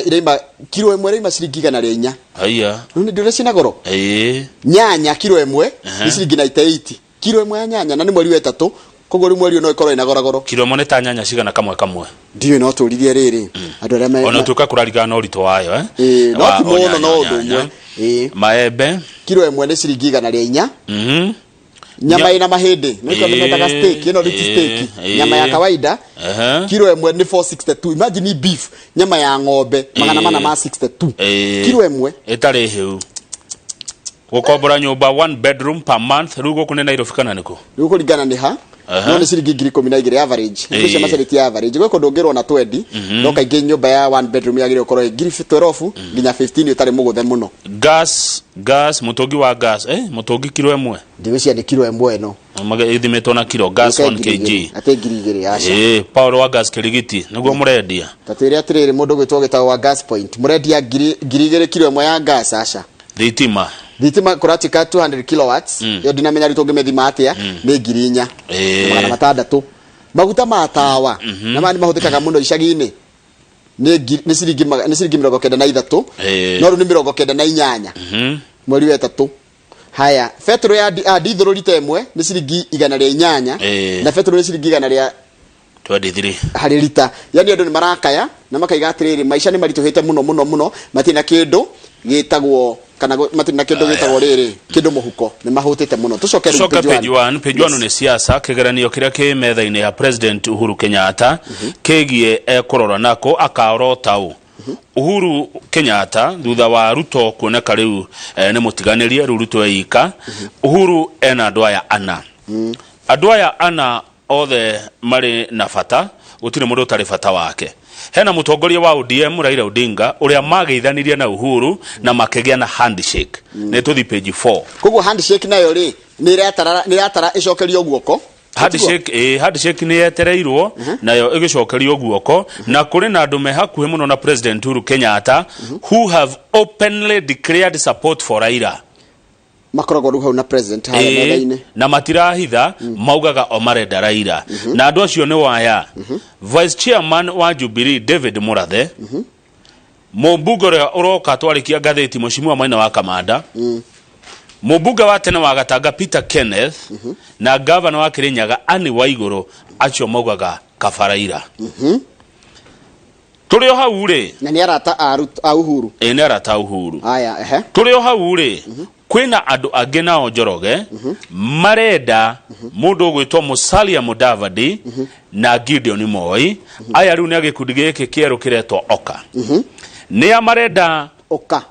[SPEAKER 2] iraima kilo emwe iraima ciringi 104
[SPEAKER 3] haya
[SPEAKER 2] nuni ndire cina goro nyanya kilo emwe ni ciringi 98 kilo emwe ya nyanya na ni mweri wa 3 koguo ri mweri no ikorwo ina goro
[SPEAKER 3] kilo emwe ta nyanya cigana kamwe
[SPEAKER 2] ndio no turirie riri andu aria me
[SPEAKER 3] ona tuka kurarigana no rito wayo
[SPEAKER 2] no ti muno no undu
[SPEAKER 3] maembe
[SPEAKER 2] kilo emwe ni ciringi 104 nyama ina mahindi no iko metaga steak ino rich steak nyama ya kawaida kilo emwe ni 462 imagine beef nyama ya ng'ombe 462 kilo emwe
[SPEAKER 3] etare heu gukombora nyumba 1 bedroom per month rugo kune Nairobi kana niko
[SPEAKER 2] rugo lingana ni ha no ni ciringi 12,000 average kisha macereti average gweko ndongirwo na 20 no kaingi nyumba ya 1 bedroom yagire ukorwo 12 nginya 15 utari muguthe muno
[SPEAKER 3] gas mutongi wa gas mutongi kilo emwe
[SPEAKER 2] ndiwisia ni kilo emwe no
[SPEAKER 3] ithimetwo na kilo gas 1 kg
[SPEAKER 2] ate 2,000 aca
[SPEAKER 3] power wa gas kirigiti niguo murendia
[SPEAKER 2] tatire atiriri mundu gwitwo gitawa wa gas point murendia 2,000 kilo emwe ya gas aca
[SPEAKER 3] thitima
[SPEAKER 2] kuratika 200 kilowatts yo dinamenya ritungimethima atia ni 4,000 600 maguta matawa na mani mahuthikaga muno icagi-ini ni ciringi 93 no ru ni 98 mweri wa 3 haya petro ya diesel lita emwe ni ciringi 108 na petro ni ciringi
[SPEAKER 3] 123
[SPEAKER 2] hari lita yani andu ni marakaya na makaiga atiriri maisha ni marituhite muno matina kindu gitagwo kana matina kindu gitagwo riri kindu muhuko ni mahutite muno tucoke
[SPEAKER 3] page 1 ni siasa kigeranio kiria ki metha-ini ya President Uhuru Kenyatta kegie kurora nako akaorota Uhuru Kenyatta thutha wa Ruto kuoneka riu ni mutiganirie Ruto eika Uhuru ena andu aya ana othe mari na bata gutire mundu utari bata wake hena mutongoria wa ODM Raila Odinga uria mageithanirie na Uhuru na makegia na handshake ne tuthi page 4
[SPEAKER 2] koguo handshake nayo ri ni ratara icokerio guoko
[SPEAKER 3] handshake ni yetereirwo nayo igicokerio guoko na kuri na andu me hakuhe muno na President Uhuru Kenyatta who have openly declared support for Raila
[SPEAKER 2] makoragwo ruhau na president haya metha-ini
[SPEAKER 3] na matirahitha maugaga o marenda Raila na andu acio ni waya vice chairman wa Jubilee David Murathe Mũmbunge ũrĩa ũroka twarikia ngathĩti Mheshimiwa Maina wa Kamanda, mũmbunge wa tene wa Gatanga Peter Kenneth, na gavana wa Kirinyaga Anne Waigũrũ acio maugaga Kabaraira. Tũrĩ o hau rĩ,
[SPEAKER 2] na nĩ arata a Uhuru.
[SPEAKER 3] Nĩ arata Uhuru.
[SPEAKER 2] Aya,
[SPEAKER 3] tũrĩ o hau rĩ, kwĩna andũ angĩ nao Njoroge marenda mũndũ ũgwĩtwo Musalia Mudavadi na Gideon Moi. Aya rĩu nĩ gĩkundi gĩkĩ kĩerũ kĩretwo Oka. Nĩ amarenda
[SPEAKER 2] Oka.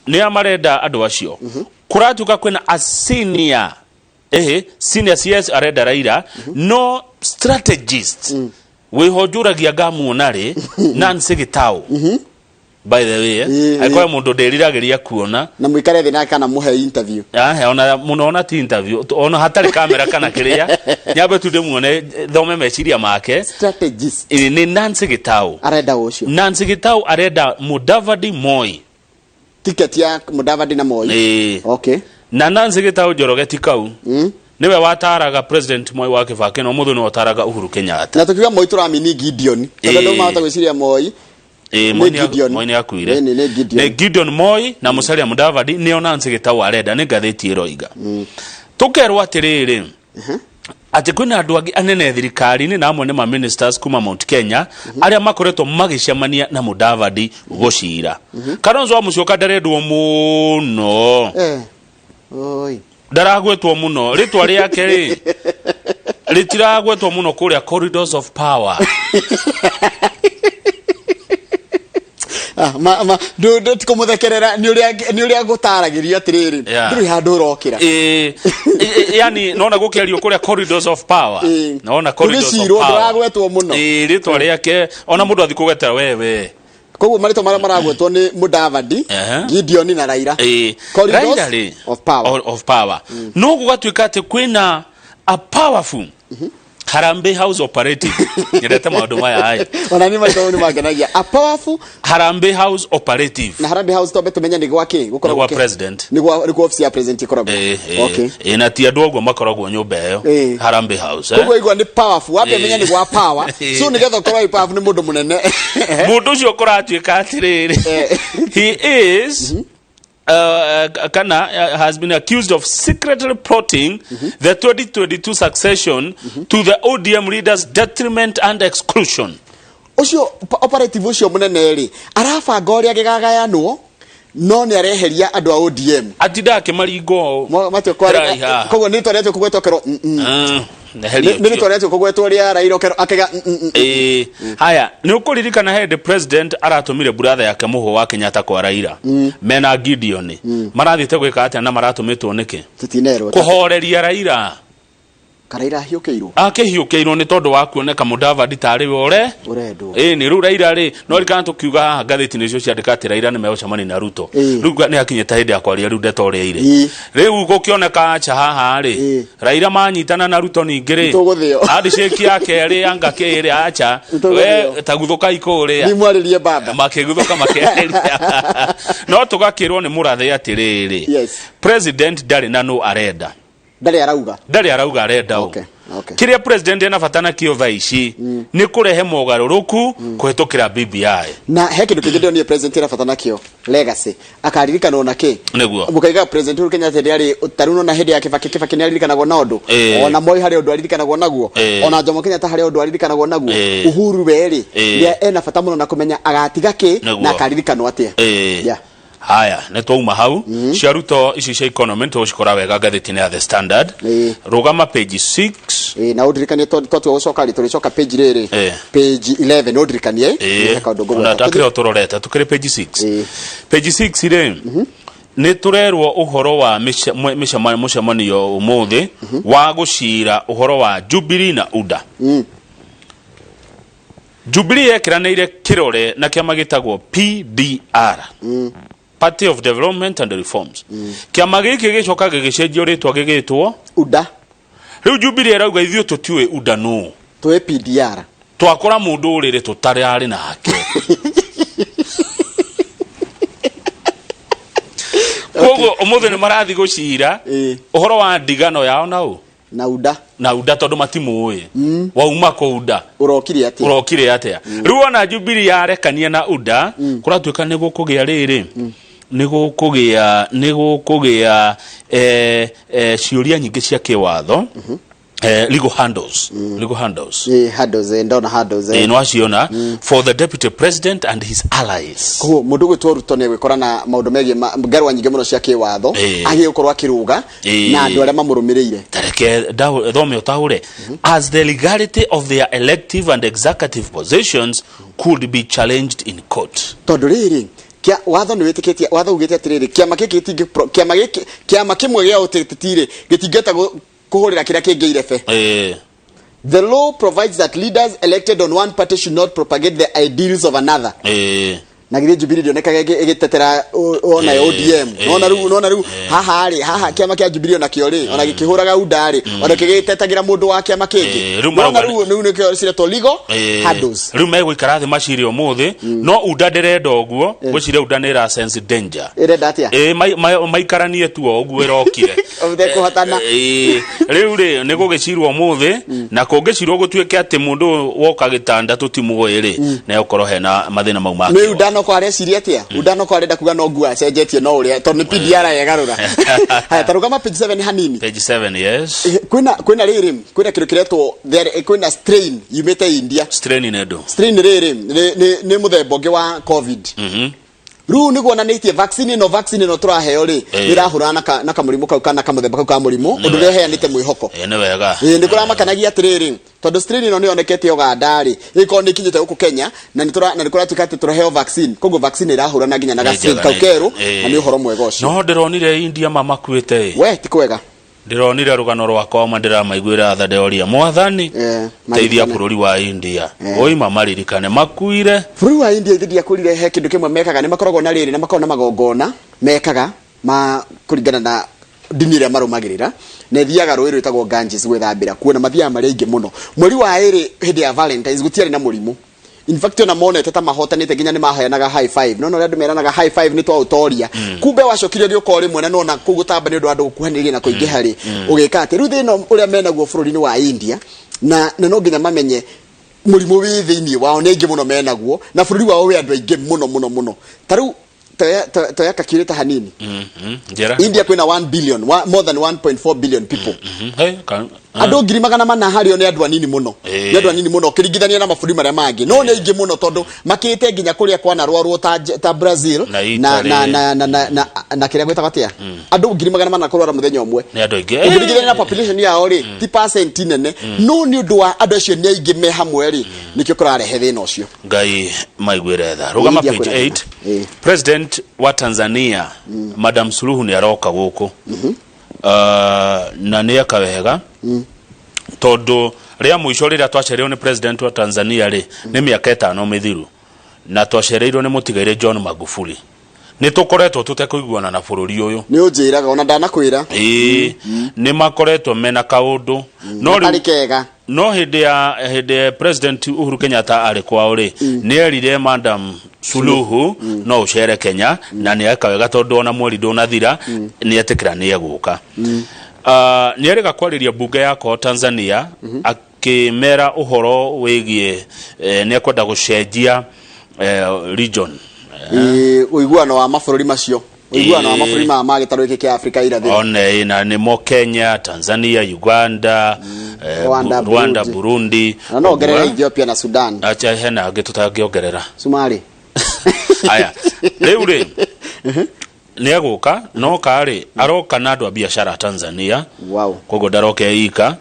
[SPEAKER 3] Nĩ amarenda andũ acio. Kũratuka kwĩna a senior CS arenda Raila, no strategist. Wĩhonjũragia ngamuona rĩ Nancy Gitau. By the way, akoya mundu nderiragĩria kuona
[SPEAKER 2] na muikare thina kana muhe interview.
[SPEAKER 3] Ona muno ti interview, ona hatari kamera kana kiria nyambe tu ndemuone thome meciria make.
[SPEAKER 2] Strategist
[SPEAKER 3] ni Nancy Gitau
[SPEAKER 2] arenda ucio.
[SPEAKER 3] Nancy Gitau arenda Mudavadi Moi,
[SPEAKER 2] ticket ya Mudavadi na Moi. Okay. Na
[SPEAKER 3] Nancy Gitau Njoroge tikau niwe wataraga President Moi wa Kibaki, no muthu no wataraga Uhuru Kenyatta.
[SPEAKER 2] Na tukiwa Moi turamini Gideon, tondu ndo mahota gwiciria Moi.
[SPEAKER 3] Moi ni akuire. Ni Gideon Moi na Musalia Mudavadi nio Nancy Gitau arenda, ni ngathĩti ĩroiga. Tukerwo atiriri ati kwina andu angi anene thirikari-ini na amwe ni ma ministers kuma Mount Kenya aria makoretwo magicemania na Mudavadi gucira. Kalonzo wa Musyoka ndarendwo muno.
[SPEAKER 2] Oi.
[SPEAKER 3] Ndaragwetwo muno. Ritwa riake ri ritiragwetwo muno kuria corridors of power.
[SPEAKER 2] Do tikumuthekerera ni uria gutaragirio atiriri nduri handu urokira
[SPEAKER 3] yani nona gukiario kuria corridors of power nona corridors of power
[SPEAKER 2] ndaragwetwo muno
[SPEAKER 3] ritwa riake ona mundu athi kugeta wewe
[SPEAKER 2] koguo marito mara maragwetwo ni Mudavadi, Gideon na Raila. Corridors
[SPEAKER 3] of power no gugatuika ati kwina a powerful Harambee House operative. Nyerete maundu maya haya.
[SPEAKER 2] Ona ni maito ni magenagia. A powerful
[SPEAKER 3] Harambee House operative.
[SPEAKER 2] Na Harambee House to betumenya ni gwake
[SPEAKER 3] gukoragwo president.
[SPEAKER 2] Ni gwa office ya president ikoragwo.
[SPEAKER 3] Okay. Na ti andu ogwo makoragwo nyumba iyo. Harambee House.
[SPEAKER 2] Koguo igwa ni powerful. Wape menya ni gwa power. So ni getha ukorwo powerful ni mundu munene.
[SPEAKER 3] Mundu ucio kuratuika atiriri. He is has been accused of secretly plotting the 2022 succession to the ODM leaders' detriment and exclusion.
[SPEAKER 2] Ucio operative ucio munene ri arabanga uria gigagayanwo no ni areheria andu a ODM
[SPEAKER 3] atida ke maringo
[SPEAKER 2] matio kwa koguo ni twaretwo kugwetokero ni twaretwo kugwetwo ria Raila akega
[SPEAKER 3] haya ni ukuririkana head president aratumire brother yake muho wa Kenyatta kwa Raila mena Gideon marathite gwika atia na maratumitwo niki
[SPEAKER 2] tutinerwo
[SPEAKER 3] kuhoreria Raila
[SPEAKER 2] Karaira hiukeirwo
[SPEAKER 3] akihiukeirwo ni tondu wa kuoneka Mudavadi tari we
[SPEAKER 2] urendwo
[SPEAKER 3] ni ru Raila ri no rikana tukiuga ngathĩti nicio ciandika ati Raila ni megũcemania na Ruto riu ni akinyeta hindi ya kwaria ru ndeto ri ire riu gukioneka acha haha ri Raila manyitana na Ruto ningi ri andi sheki yake ri anga kiri acha we taguthuka ikuri
[SPEAKER 2] ni mwaririe baba
[SPEAKER 3] makiguthuka makeriria no tugakirwo ni murathe ati riri president ndari na no arenda
[SPEAKER 2] Dali arauga
[SPEAKER 3] arenda kiria president ena fatana kio thaici ni kurehe mogaruruku kuhitukira BBI
[SPEAKER 2] na he kindu kingi ni president ena fatana kio legacy akaririkana ona ki
[SPEAKER 3] niguo
[SPEAKER 2] mukaiga president Uhuru Kenyatta ndari taruno na hindi ya Kibaki ni aririkanagwo na undu ona Moi hari undu aririkanagwo naguo ona Jomo Kenyatta hari undu aririkanagwo naguo Uhuru weri ya ena fata muno na kumenya agatiga ki na akaririkana atia
[SPEAKER 3] haya netwauma hau cia Ruto ici cia economy tucikora wega ngathĩti-inĩ ya The Standard rugama page 6
[SPEAKER 2] na udirikanie twatwa gucoka ri turicoka page riri page 11 udirikanie
[SPEAKER 3] na takire turorete tukire page 6 page 6 ri ni turerwo uhoro wa mucemanio umuthi wa gucira uhoro wa Jubilee na UDA Jubilee yekiranĩire kirore na kiama gitagwo PDR Party of Development and Reforms. Kiama giki gicoka gigicenjio ritwa gigitwo
[SPEAKER 2] UDA.
[SPEAKER 3] Riu Jubilee irauga ithio tutiwe UDA no.
[SPEAKER 2] Twe PDR.
[SPEAKER 3] Twakora mundu urire tutari ari nake. Koguo umuthi ni marathi gucira uhoro wa ndigano yao nao. na uda tondu matimuwe wauma ko uda
[SPEAKER 2] urokire
[SPEAKER 3] atia riu ona Jubilee yarekania na uda kuratuika nigo kugia riri nigo kugia ciuria nyingi cia kiwatho legal handles no aciona for the deputy president and his allies
[SPEAKER 2] mundu gwitwo Ruto ne gwikora na maundu megie ngarwa nyingi muno cia kiwatho agie gukorwa kiruga na andu aria mamurumireire
[SPEAKER 3] tareke thome utahure as the legality of their elective and executive positions could be challenged in court
[SPEAKER 2] tondu riri kia watho ni witikitie watho ugite atiriri kiama kimwe gia utetire gitingeta kuhurira kira kingeire fe the law provides that leaders elected on one party should not propagate the ideals of another na githĩ Jubilee ndionekaga ĩgĩtetera ona ODM nona rĩu haha kĩama kĩa Jubilee ona kĩo rĩ ona gĩkĩhũraga UDA rĩ ona kĩgĩtetagĩra mũndũ wa kĩama kĩngĩ nona rĩu nĩkĩo ciretwo legal handles
[SPEAKER 3] rĩu megũikara thĩ maciri ũmũthĩ no UDA ndĩrenda ũguo gwĩciria UDA nĩ ra sense danger
[SPEAKER 2] ĩrenda atĩa
[SPEAKER 3] maikaranie tu ũguo ĩrokire
[SPEAKER 2] kũhotana
[SPEAKER 3] rĩu rĩ nĩ gũgĩcirwo ũmũthĩ na kũngĩcirwo gũtuĩke atĩ mũndũ woka gĩtanda tũtimuoĩ rĩ na ũkorwo hena mathĩna mau make
[SPEAKER 2] no kware ciria tia udano kware ndakuga no ngua cenjetie no uria tondu PDR yegarura haya tarugama page 7 hanini
[SPEAKER 3] page 7 yes
[SPEAKER 2] kwina riri kwina kindu kiretwo there kwina strain yumete India
[SPEAKER 3] strain
[SPEAKER 2] riri ni muthemba ungi wa covid ru ni guonanitie vaccine no turaheo ri irahurana na kamurimu kau kana kamuthemba kau ka murimu undu reheanite mwihoko
[SPEAKER 3] ni wega
[SPEAKER 2] ni kuramakanagia atiriri tondu strain ino ni onekete Uganda ri iko ni kinyite guku Kenya na ni kuratuika ati turaheo vaccine koguo vaccine irahurana nginya na vaccine kau keru na ni uhoro mwega ucio
[SPEAKER 3] no ndironire India mamakuite
[SPEAKER 2] we ti kwega
[SPEAKER 3] ndironire rugano rwakwa mandira maiguira thadeoria mwathani teithia bururi wa India oima maririkane makuire
[SPEAKER 2] bururi wa India ithidia kurire he kindu kimwe mekaga ni makoragwo na riri na makoragwo na magongona mekaga ma kuringana na dini iria marumagirira na thiaga rũĩ rwĩtagwo Ganges gwĩthambĩra kuona mathiaga marĩ aingĩ mũno mweri wa ĩrĩ hĩndĩ ya Valentines gũtiarĩ na mũrimũ in fact ona monete ta mahotanĩte nginya nĩ maheanaga high five no rĩa andũ meranaga high five nĩ twa ũtoria kumbe wacokire gĩũka ũrĩ mwena no na kũgũtamba nĩ ũndũ wa andũ gũkuhanĩrĩria na kũingĩha rĩ ũgĩka atĩ rĩu thĩno ũrĩa menaguo bũrũri-inĩ wa India na no nginya mamenye mũrimũ wĩ thĩinĩ wao nĩ aingĩ mũno menaguo na bũrũri wao wĩ andũ aingĩ mũno ta rĩu toya kakireta hanini India kwina 1 billion more than 1.4 billion people andu ngiri magana mana hario ni andu anini muno kiringithania na mabũrũri marĩa mangĩ no nĩ aingĩ mũno tondu makĩte nginya kũrĩa kwana rwarwo ta Brazil na kĩrĩa gwĩtagwo atĩa andu ngiri magana mana kũrwara mũthenya ũmwe
[SPEAKER 3] nĩ andu aingĩ
[SPEAKER 2] kiringithania na population yao rĩ ti percent nene no nĩ ũndũ wa andu acio nĩ aingĩ me hamwe rĩ nĩkĩo kũrarehe thĩna ũcio
[SPEAKER 3] ngai maiguire tha rugama page 8 president wa Tanzania Madam Suluhu ni aroka guku na ni akawega tondu ria muico rira twacereirwo ni president wa Tanzania ri ni miaka 5 mithiru na twacereirwo ni mutigaire John Magufuli ni tukoretwo tutekuiguana na bururi uyu
[SPEAKER 2] ni unjiraga ona ndanakwira
[SPEAKER 3] ni makoretwo mena kaundu no hindi ya president Uhuru Kenyatta ari kwao ri ni erire Madam Suluhu no ucere Kenya na ni akawega tondu ona mweri ndunathira ni atikira ni eguka ni erega kwariria bunge yako Tanzania akimera uhoro wigie ni akwenda gucenjia region
[SPEAKER 2] uiguano wa mabũrũri macio uiguano wa mabũrũri ma gĩtarũ gĩkĩ kĩa Afrika irathĩro
[SPEAKER 3] one na ni mo Kenya Tanzania Uganda Rwanda Burundi
[SPEAKER 2] no ongerera Ethiopia na Sudan
[SPEAKER 3] acha hena gĩtutangĩongerera
[SPEAKER 2] Somali
[SPEAKER 3] aya rĩu ni aguka no kari aroka na andu a biashara Tanzania kogo ndaroke ika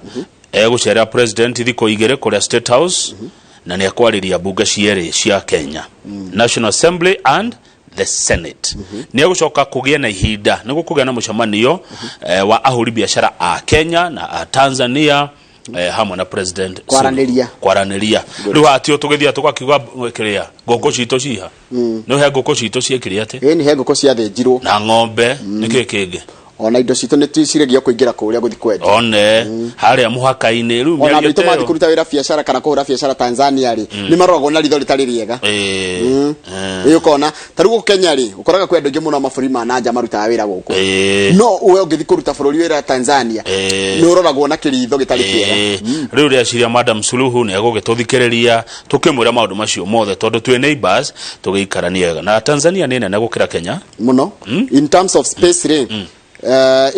[SPEAKER 3] egucera president thiko igere kuria State House na ni akwariria bunge cierĩ cia Kenya National Assembly and the Senate ni agucoka kugia na ihinda ni gukugia na mucemanio wa ahuri biashara a Kenya na a Tanzania hamwe na president kwaranĩria riu hatio tugithia tukakiuga kiria ngoko cito ciha no he ngoko cito ciekire ate
[SPEAKER 2] ni he ngoko cia thĩnjirwo
[SPEAKER 3] na ng'ombe niki kingi
[SPEAKER 2] ona indo citũ nĩ twiciragia kũingĩra kũrĩa gũthi kwendia
[SPEAKER 3] one haria muhaka-inĩ rĩu
[SPEAKER 2] ona andũ mathi kũruta wĩra biacara kana kũhũra biacara Tanzania rĩ nĩ maroragwo na ritho rĩtarĩ rĩega ĩyo kona tarĩu Kenya rĩ ũkoraga kwĩ andũ aingĩ mũno mabũrũri ma nanja marutaga wĩra gũkũ no we ũngĩthi kũruta bũrũri wĩra Tanzania nĩ ũroragwo na kĩritho gĩtarĩ kĩega
[SPEAKER 3] rĩu rĩaciria Madam Suluhu nĩ agũgĩtũthikĩrĩria tũkĩmwĩra maũndũ macio mothe tondũ twĩ neighbors tũgĩikarania wega na Tanzania nĩ nene gũkĩra Kenya
[SPEAKER 2] muno in terms of space rĩ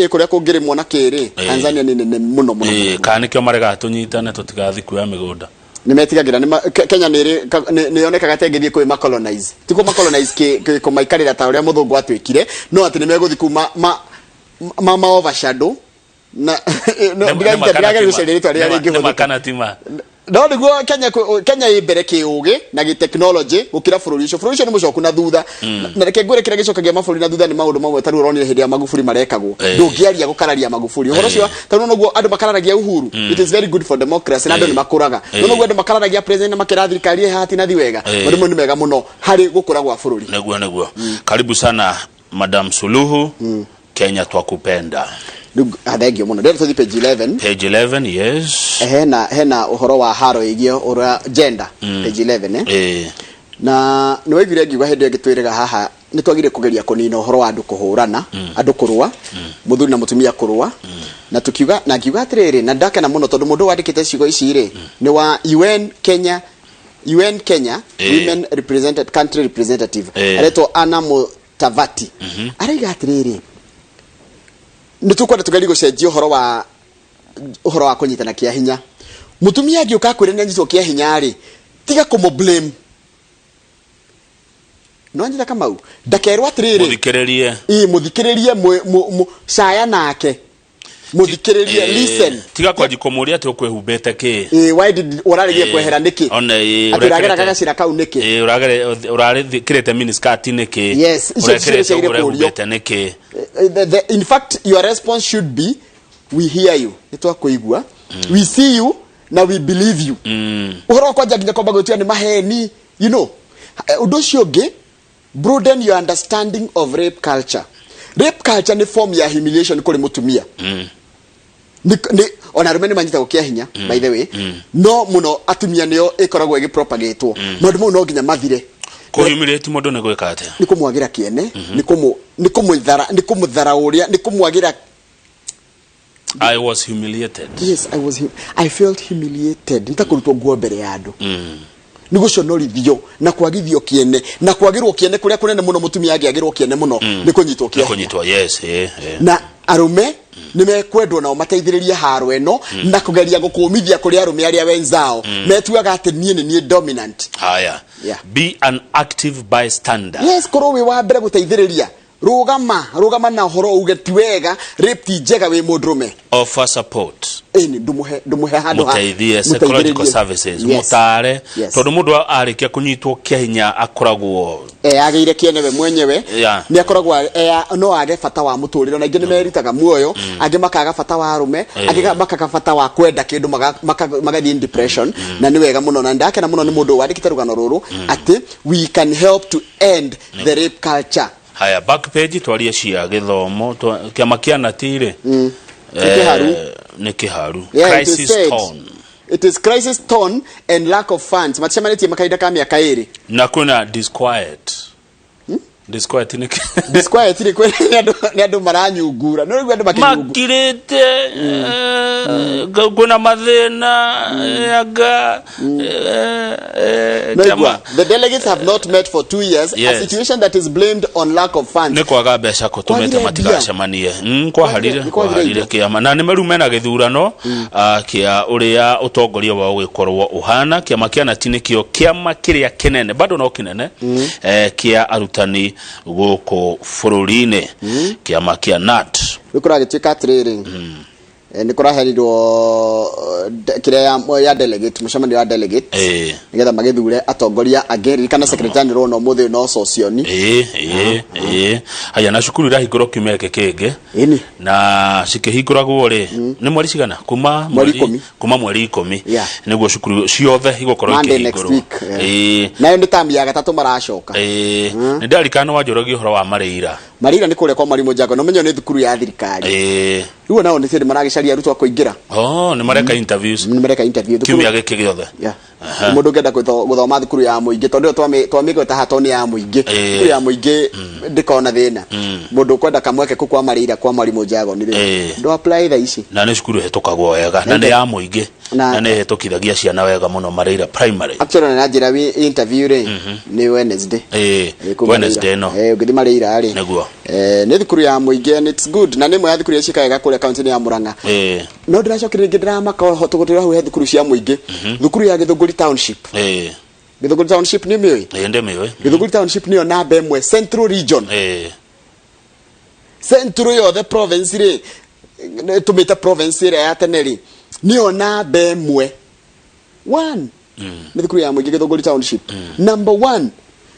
[SPEAKER 2] kuria kungĩrĩmwo na kĩrĩ Tanzania nĩ nene mũno mũno
[SPEAKER 3] kana nĩkĩo marega tũnyitane tũtigathi kuoya mĩgũnda
[SPEAKER 2] nĩ metigagĩra Kenya nĩ yonekaga tengĩthie kwĩ macolonize tiko macolonize kũmaikarĩra ta ũrĩa mũthũngũ atwĩkire no atĩ nĩ megũthi kuma ma overshadow na ndigaga gũcerera rĩtwa rĩrĩa rĩngĩ
[SPEAKER 3] makanatima
[SPEAKER 2] no nĩguo Kenya ĩmbere kĩũgĩ na gĩteknology gũkĩra bũrũri ũcio nĩ mũcoku na thutha na reke ngwĩre kĩrĩa gĩcokagia mabũrũri na thutha nĩ maũndũ mamwe tarĩ ũronire hĩndĩ ya Magufuli marekagwo ndũngĩaria gũkararia Magufuli ũhoro ũcio tarĩ noguo andũ makararagia Uhuru it is very good for democracy na andũ nĩ makũraga noguo andũ makararagia president na makĩra thirikari hati na thi wega maũndũ nĩ mega mũno harĩ gũkũra gwa bũrũri
[SPEAKER 3] nĩguo karibu sana Madam Suluhu Kenya twakupenda
[SPEAKER 2] Adegio muno ndio tuthi page
[SPEAKER 3] 11 yes
[SPEAKER 2] hena uhoro wa haro igio ura gender page 11 na nĩ waiguire ngiuga hĩndĩ ĩngĩ twĩrĩga haha nĩ twagire kũgeria kũnina uhoro wa andũ kũhũrana andũ kũrũa mũthuri na mũtumia kũrũa na tukiuga na ngiuga atĩrĩrĩ na ndakena mũno tondũ mũndũ wandĩkĩte ciugo ici rĩ nĩ wa UN Kenya women represented country representative aretwo Anna Mutavati araiga atĩrĩrĩ nitukwenda tugali gũcenjia uhoro wa kũnyitana kĩa hinya mutumia angĩũka kwĩra nĩ anyitwo kĩa hinya rĩ tiga kũmũ blame no njĩra Kamau ndakerwo atĩrĩrĩ muthikĩrĩrie caya nake muthikĩrĩrie listen
[SPEAKER 3] tiga kwanji kũmũria atĩ ũkwĩhumbĩte kĩ
[SPEAKER 2] why did ũrarĩgia kwehera nĩkĩ atĩrageraga gacira kau nĩkĩ
[SPEAKER 3] ũrarĩkĩrĩte miniskirt nĩkĩ
[SPEAKER 2] yes
[SPEAKER 3] ũrĩkĩrĩte nĩkĩ
[SPEAKER 2] in fact your response should be we hear you nitwakuigua we see you na we believe you uhoro kwa nginya kwamba gũtua nĩ maheni you know ũndũ ũcio ũngĩ broaden your understanding of rape culture nĩ form ya humiliation kũrĩ mũtumia ni ona rume nĩ manyita gũkĩa hinya by the way no muno atumia nĩo ĩkoragwo ĩgĩpropagatwo maũndũ mau no nginya mathire
[SPEAKER 3] kũhumiliate mũndũ nĩ gwĩka atĩa
[SPEAKER 2] nĩ kũmwagira kĩene nĩ kũmũthara ũrĩa nĩ kũmwagira
[SPEAKER 3] I was humiliated
[SPEAKER 2] yes I felt humiliated nitakurutwo nguo mbere ya andũ nĩ gũconorithio na kwagithio kĩene na kwagirwo kĩene kũrĩa kũnene mũno mũtumia angĩagirwo kĩene mũno nĩ kũnyitwo kĩene
[SPEAKER 3] yes
[SPEAKER 2] na arume nĩ mekwendwo nao mateithĩrĩrie haro ĩno na kũgeria gũkũmithia kũrĩ arume arĩa wenzao metuaga atĩ niĩ nĩ dominant
[SPEAKER 3] haya be an active bystander
[SPEAKER 2] yes korwo wĩ wa mbere gũteithĩrĩria rugama na horo uge ti wega rape ti njega wĩ mũndũrume
[SPEAKER 3] offer support
[SPEAKER 2] ndumuhe handũ
[SPEAKER 3] muteithie psychological services mutare tondũ mũndũ arĩkia kũnyitwo kĩa hinya akoragwo
[SPEAKER 2] agĩire kĩene we mwenyewe nĩ akoragwo no age bata wa mũtũrĩre na ingĩ nĩ meritaga muoyo angĩ makaga bata wa arume angĩ makaga bata wa kwenda kĩndũ magathiĩ in depression na nĩ wega mũno na ndakena mũno nĩ mũndũ wandĩkĩte rũgano rũrũ atĩ we can help to end the rape culture
[SPEAKER 3] haya back page twarie cia gĩthomo kĩama kĩa natire nĩ kĩharu crisis tone
[SPEAKER 2] it is crisis tone and lack of funds macemanĩtie makahinda ka mĩaka ĩrĩ
[SPEAKER 3] na kwĩna disquiet ni
[SPEAKER 2] andũ maranyungura no rĩu andũ
[SPEAKER 3] makirĩte kuna mathĩna anga
[SPEAKER 2] the delegates have not met for 2 years a situation that is blamed on lack of funds
[SPEAKER 3] nĩ kwaga mbeca kũtũmĩte matigacemanie kwaharire kĩama na nĩ maru mena gĩthurano kĩa ũrĩa ũtongoria wao gĩkorwo ũhana kĩama kĩa nati nĩkĩo kĩama kĩrĩa kĩnene bado no kĩnene kĩa arutani gũkũ bũrũri-inĩ kĩama kĩa nat
[SPEAKER 2] gĩkoragwo gĩtuĩka atĩrĩrĩ ni kuraherirwo kiria ya delegate mucemanio wa delegate nigetha magithure atongoria angeri kana secretary general no muthe no socioni
[SPEAKER 3] haya na cukuru irahingũrwo kimeke kenge na cikihingũragwo ri ni mweri cigana kuma mweri 10 niguo cukuru ciothe igũkorwo ikihingũrwo
[SPEAKER 2] nayo ni tamu ya gatatu maracoka
[SPEAKER 3] ni ndarikana wanjũragia ũhoro wa Marĩira
[SPEAKER 2] ni kuria kwa Mwalimu Njango no menyo ni thukuru ya thirikari riu nao ni maragicaria arutwo kũingĩra
[SPEAKER 3] ni mareka interviews kiumia gĩkĩ gĩothe
[SPEAKER 2] mundu ngenda guthoma thukuru ya muingi tondu twamigweta hatoni ya muingi thukuru ya muingi ndikona thina mundu kwenda kamweke kwa Marĩira kwa Mwalimu Njango ni ndo apply tha ici
[SPEAKER 3] na ni cukuru hetũkagwo wega na ni ya muingi na ni hetũkithagia ciana wega muno Marĩira primary
[SPEAKER 2] actually na njira interview ri ni Wednesday
[SPEAKER 3] no
[SPEAKER 2] ugithi Marĩira ri
[SPEAKER 3] niguo
[SPEAKER 2] ni thukuru ya muingi and it's good na ni mwe ya thukuru ya cikayega kule county ya Murang'a no ndiracokereria ndirama ka hotugutira hu thukuru cia muingi thukuru ya Githunguri township Githunguri township ni mioi Githunguri township ni ona bemwe central region central yo the province ri tumita province ri ya teneri ni ona bemwe 1 ni thukuru ya muingi Githunguri township number 1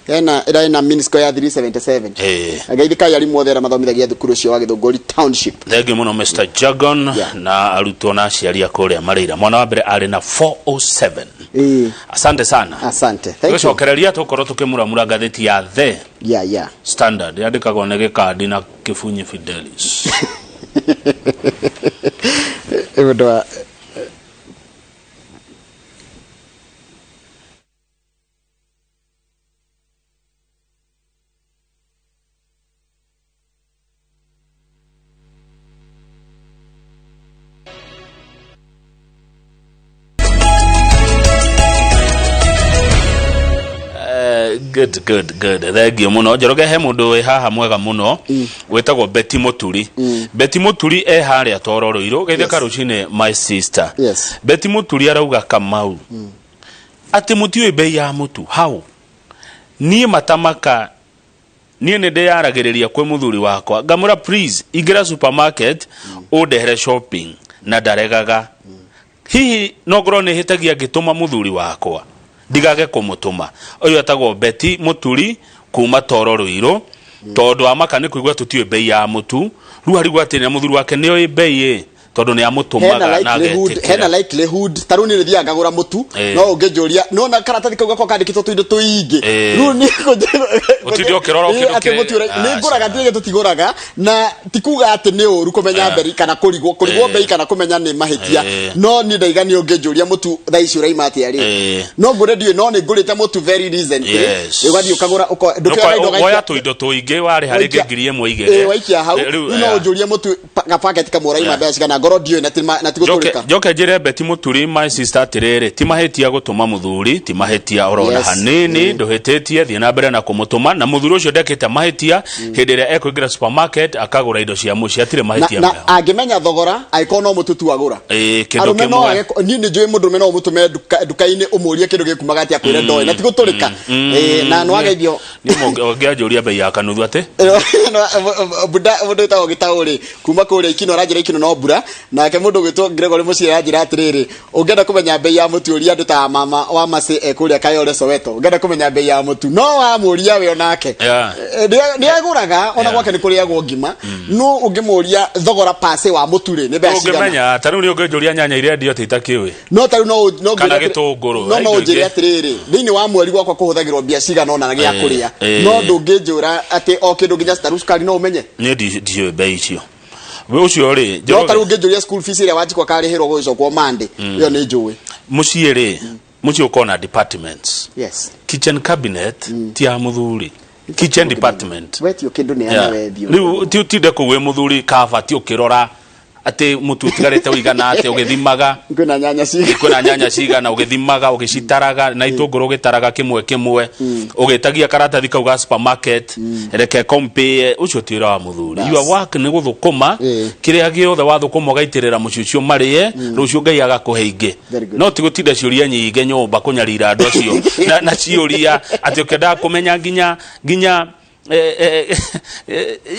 [SPEAKER 2] ena minisco ya 377 agaithika yari mothera mathomithagia thukuru cio wa Githunguri township
[SPEAKER 3] thengio muno Mr. Jagon na arutwo na aciari akuria Marĩira mwana wa mbere ari na 407 asante sana
[SPEAKER 2] asante
[SPEAKER 3] tucokereria tukorwo tukimuramura ngatheti ya The Standard yandikagwo nĩ gĩkandi na Kĩbunyi Fidelis good thengio muno njoroge he mundu we haha mwega muno wetagwo Betty Muturi Betty Muturi haria Tororoiro geitheka rucine my sister Betty Muturi arauga Kamau ati mutiwe bei ya mutu how nie matamaka nie nende yaragiriria kwe muthuri wakwa ngamura please ingira supermarket udehere shopping na daregaga hihi no ngoro ni hitagia ngituma muthuri wakwa ndigage kumutuma uyu atagwo Betty Muturi kuma Tororoiro tondu amaka ni kuigwa tutiwe bei ya mutu ru hari gwatina muthuri wake ni oi bei tondu ni amutumaga na
[SPEAKER 2] getikira hena likelihood taruni ni thia ngagura mutu no ungejuria no na karatathi kauga ko kandikitwo tuindo tuingi ru ni
[SPEAKER 3] utidio kiroro kindu
[SPEAKER 2] ni nguraga tige tutiguraga na tikuga ati ni uru kumenya mberi kana kurigwo bei kana kumenya ni mahitia no ni ndaigani ungejuria mutu tha icio raima ati ari no ngure dio no ni ngurite mutu very recently ugathi ukagura
[SPEAKER 3] ndukira indo goya tuindo tuingi wari hari ngiri imwe igere
[SPEAKER 2] waikia hau no ujurie mutu ga packet kamura ima mbeca kana ngoro dio na tigutulika
[SPEAKER 3] joke jire Betty Muturi my sister tirere ti mahetia gutuma muthuri ti mahetia orona hanini nduhitetie thie na mbere na kumutuma na muthuri ucio ndekete mahetia hindi ria ekuingira supermarket akagura indo cia muci atire mahetia
[SPEAKER 2] na angimenya thogora aiko no mututu agura
[SPEAKER 3] kindu kimwe
[SPEAKER 2] ni njui mundu no mutume dukaini umurie kindu gikumaga ati akwire ndoe na tigutulika na no ageithio
[SPEAKER 3] ni ongeajuria bei ya kanuthu ate
[SPEAKER 2] buda ta ogitauri kuma kuria ikino rajira ikino no bura na ke mundu gwitwo Gregory Mucire rajira atiriri ungenda kumenya bei ya mutu uria andu ta mama wa masi ekuria Kayole Soweto ungenda kumenya bei ya mutu no wa muria we onake ni aguraga ona gwake ni kuriagwo ngima no ungimuria thogora pase wa muturi ni mbeca cigana
[SPEAKER 3] ungemenya taru ni ungejuria nyanya iria ndio titakiwe
[SPEAKER 2] no taru no
[SPEAKER 3] kana gitunguru
[SPEAKER 2] no njiri atiriri thini wa mweri gwakwa kuhuthagirwo mbia cigana ona gia kuria no ndungijura ati o kindu nginya starusukari no umenye
[SPEAKER 3] ni dio bei icio we ucio ri
[SPEAKER 2] no taru ngijuria school fees iria waji kwa karihirwo gwicokwo Monday iyo ni njui
[SPEAKER 3] mucie ri mucie ukona departments kitchen cabinet ti ya muthuri kitchen department
[SPEAKER 2] wetio kindu ni ana wethio
[SPEAKER 3] riu tinde kuwe muthuri kavati ukirora ate mutu tigarete uigana ate ugithimaga
[SPEAKER 2] kwina
[SPEAKER 3] nyanya cigana ugithimaga ugicitaraga na itunguru ugitaraga kimwe ugitagia karatathi kauga supermarket reke compare ucio tira wa muthuri your work ni guthukuma kiria giothe wathukuma ugaitirira muciucio marie rucio ngai agakuheinge no tigutinda ciuria nyinge nyumba kunyarira andu acio na ciuria ati ukenda kumenya nginya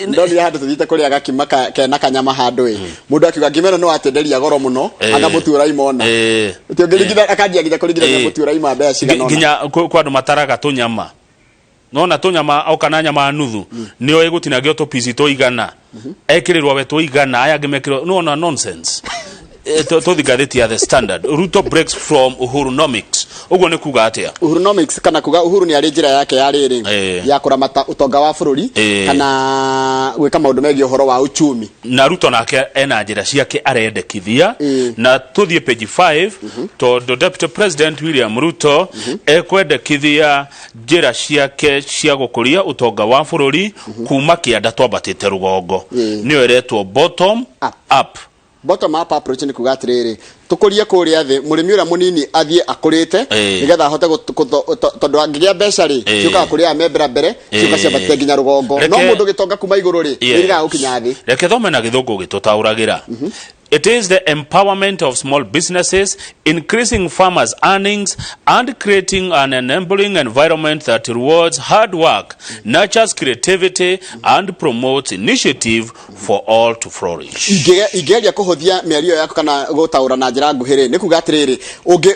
[SPEAKER 2] ndoni handu tuthite kuri agakima kena kanyama handu mundu akiuga ngimeno no atenderia goro muno agamutura imona tiongeringitha akanjia nginya kuringithania mutura ima mbeca cigana
[SPEAKER 3] nginya kwandu mataraga tunyama nona tunyama au kana nyama nuthu nio igutinagio to piece to igana ekirirwa we to igana aya ngimekirwo no nonsense to thikaritia the standard. Ruto breaks from Uhurunomics. Uguo ni kuga atia
[SPEAKER 2] Uhurunomics kana kuga Uhuru ni ari njira yake ya riri ya kuramata utonga wa bururi kana gwika maundu megie uhoro wa uchumi
[SPEAKER 3] na Ruto nake ena njira ciake arendekithia na tuthie page 5 to Deputy President William Ruto ekwendekithia njira ciake cia gukuria utonga wa bururi kuma kianda twambatite rugongo niyo eretwo bottom up.
[SPEAKER 2] Bottom up approach ni kuga atiriri tukurie kuria thi murimi ura munini athie akurite nigetha ahote tondu angiria mbeca ri ciuka kuria membera mbere ciuka ciabatite nginya rugongo no mundu gitonga kuma iguru ri iriga gukinya thi
[SPEAKER 3] reke thome na githungu gitutauragira. It is the empowerment of small businesses, increasing farmers' earnings, and creating an enabling environment that rewards hard work, nurtures creativity, and promotes initiative for all to flourish.
[SPEAKER 2] Igeria kuhuthia miario yako kana gutaura na njira nguhiri ni kuga atiriri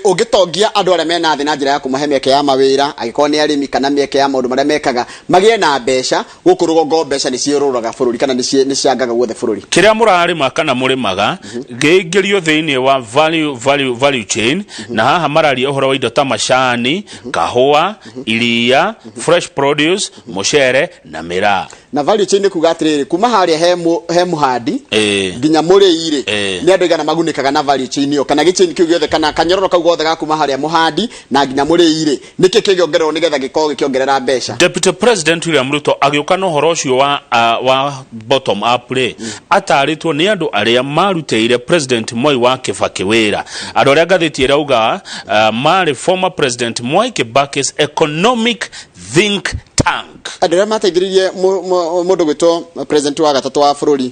[SPEAKER 2] ugitongia andu aria mena thi na njira ya kumahe mieke ya mawira agiko ni arimi kana mieke ya maundu maria mekaga magie na mbeca guku rugongo mbeca ni ciururaga bururi kana ni ciangaga guothe bururi
[SPEAKER 3] kiria murarima kana murimaga geigerio thiini wa value chain na haha marari uhoro wa indo ta macani kahua iria fresh produce mucere na mira
[SPEAKER 2] na value chain kuga atiriri kuma haria he muhandi nginya muriire ni andu igana magunikaga na value chain yo kana gichain kiu giothe kana kanyororo kau gothe ga kuma haria muhandi na nginya muriire niki kigiongerero nigetha giko gikiongerera mbeca.
[SPEAKER 3] Deputy President William Ruto agiuka no horo ucio wa bottom up re ataritwo ni andu aria maruteire President Moi wa Kibaki wira andu aria ngathiti irauga mari former President Moi Kibaki's economic think tank
[SPEAKER 2] andu aria mateithiririe mundu gwitwo president wa gatatu wa bururi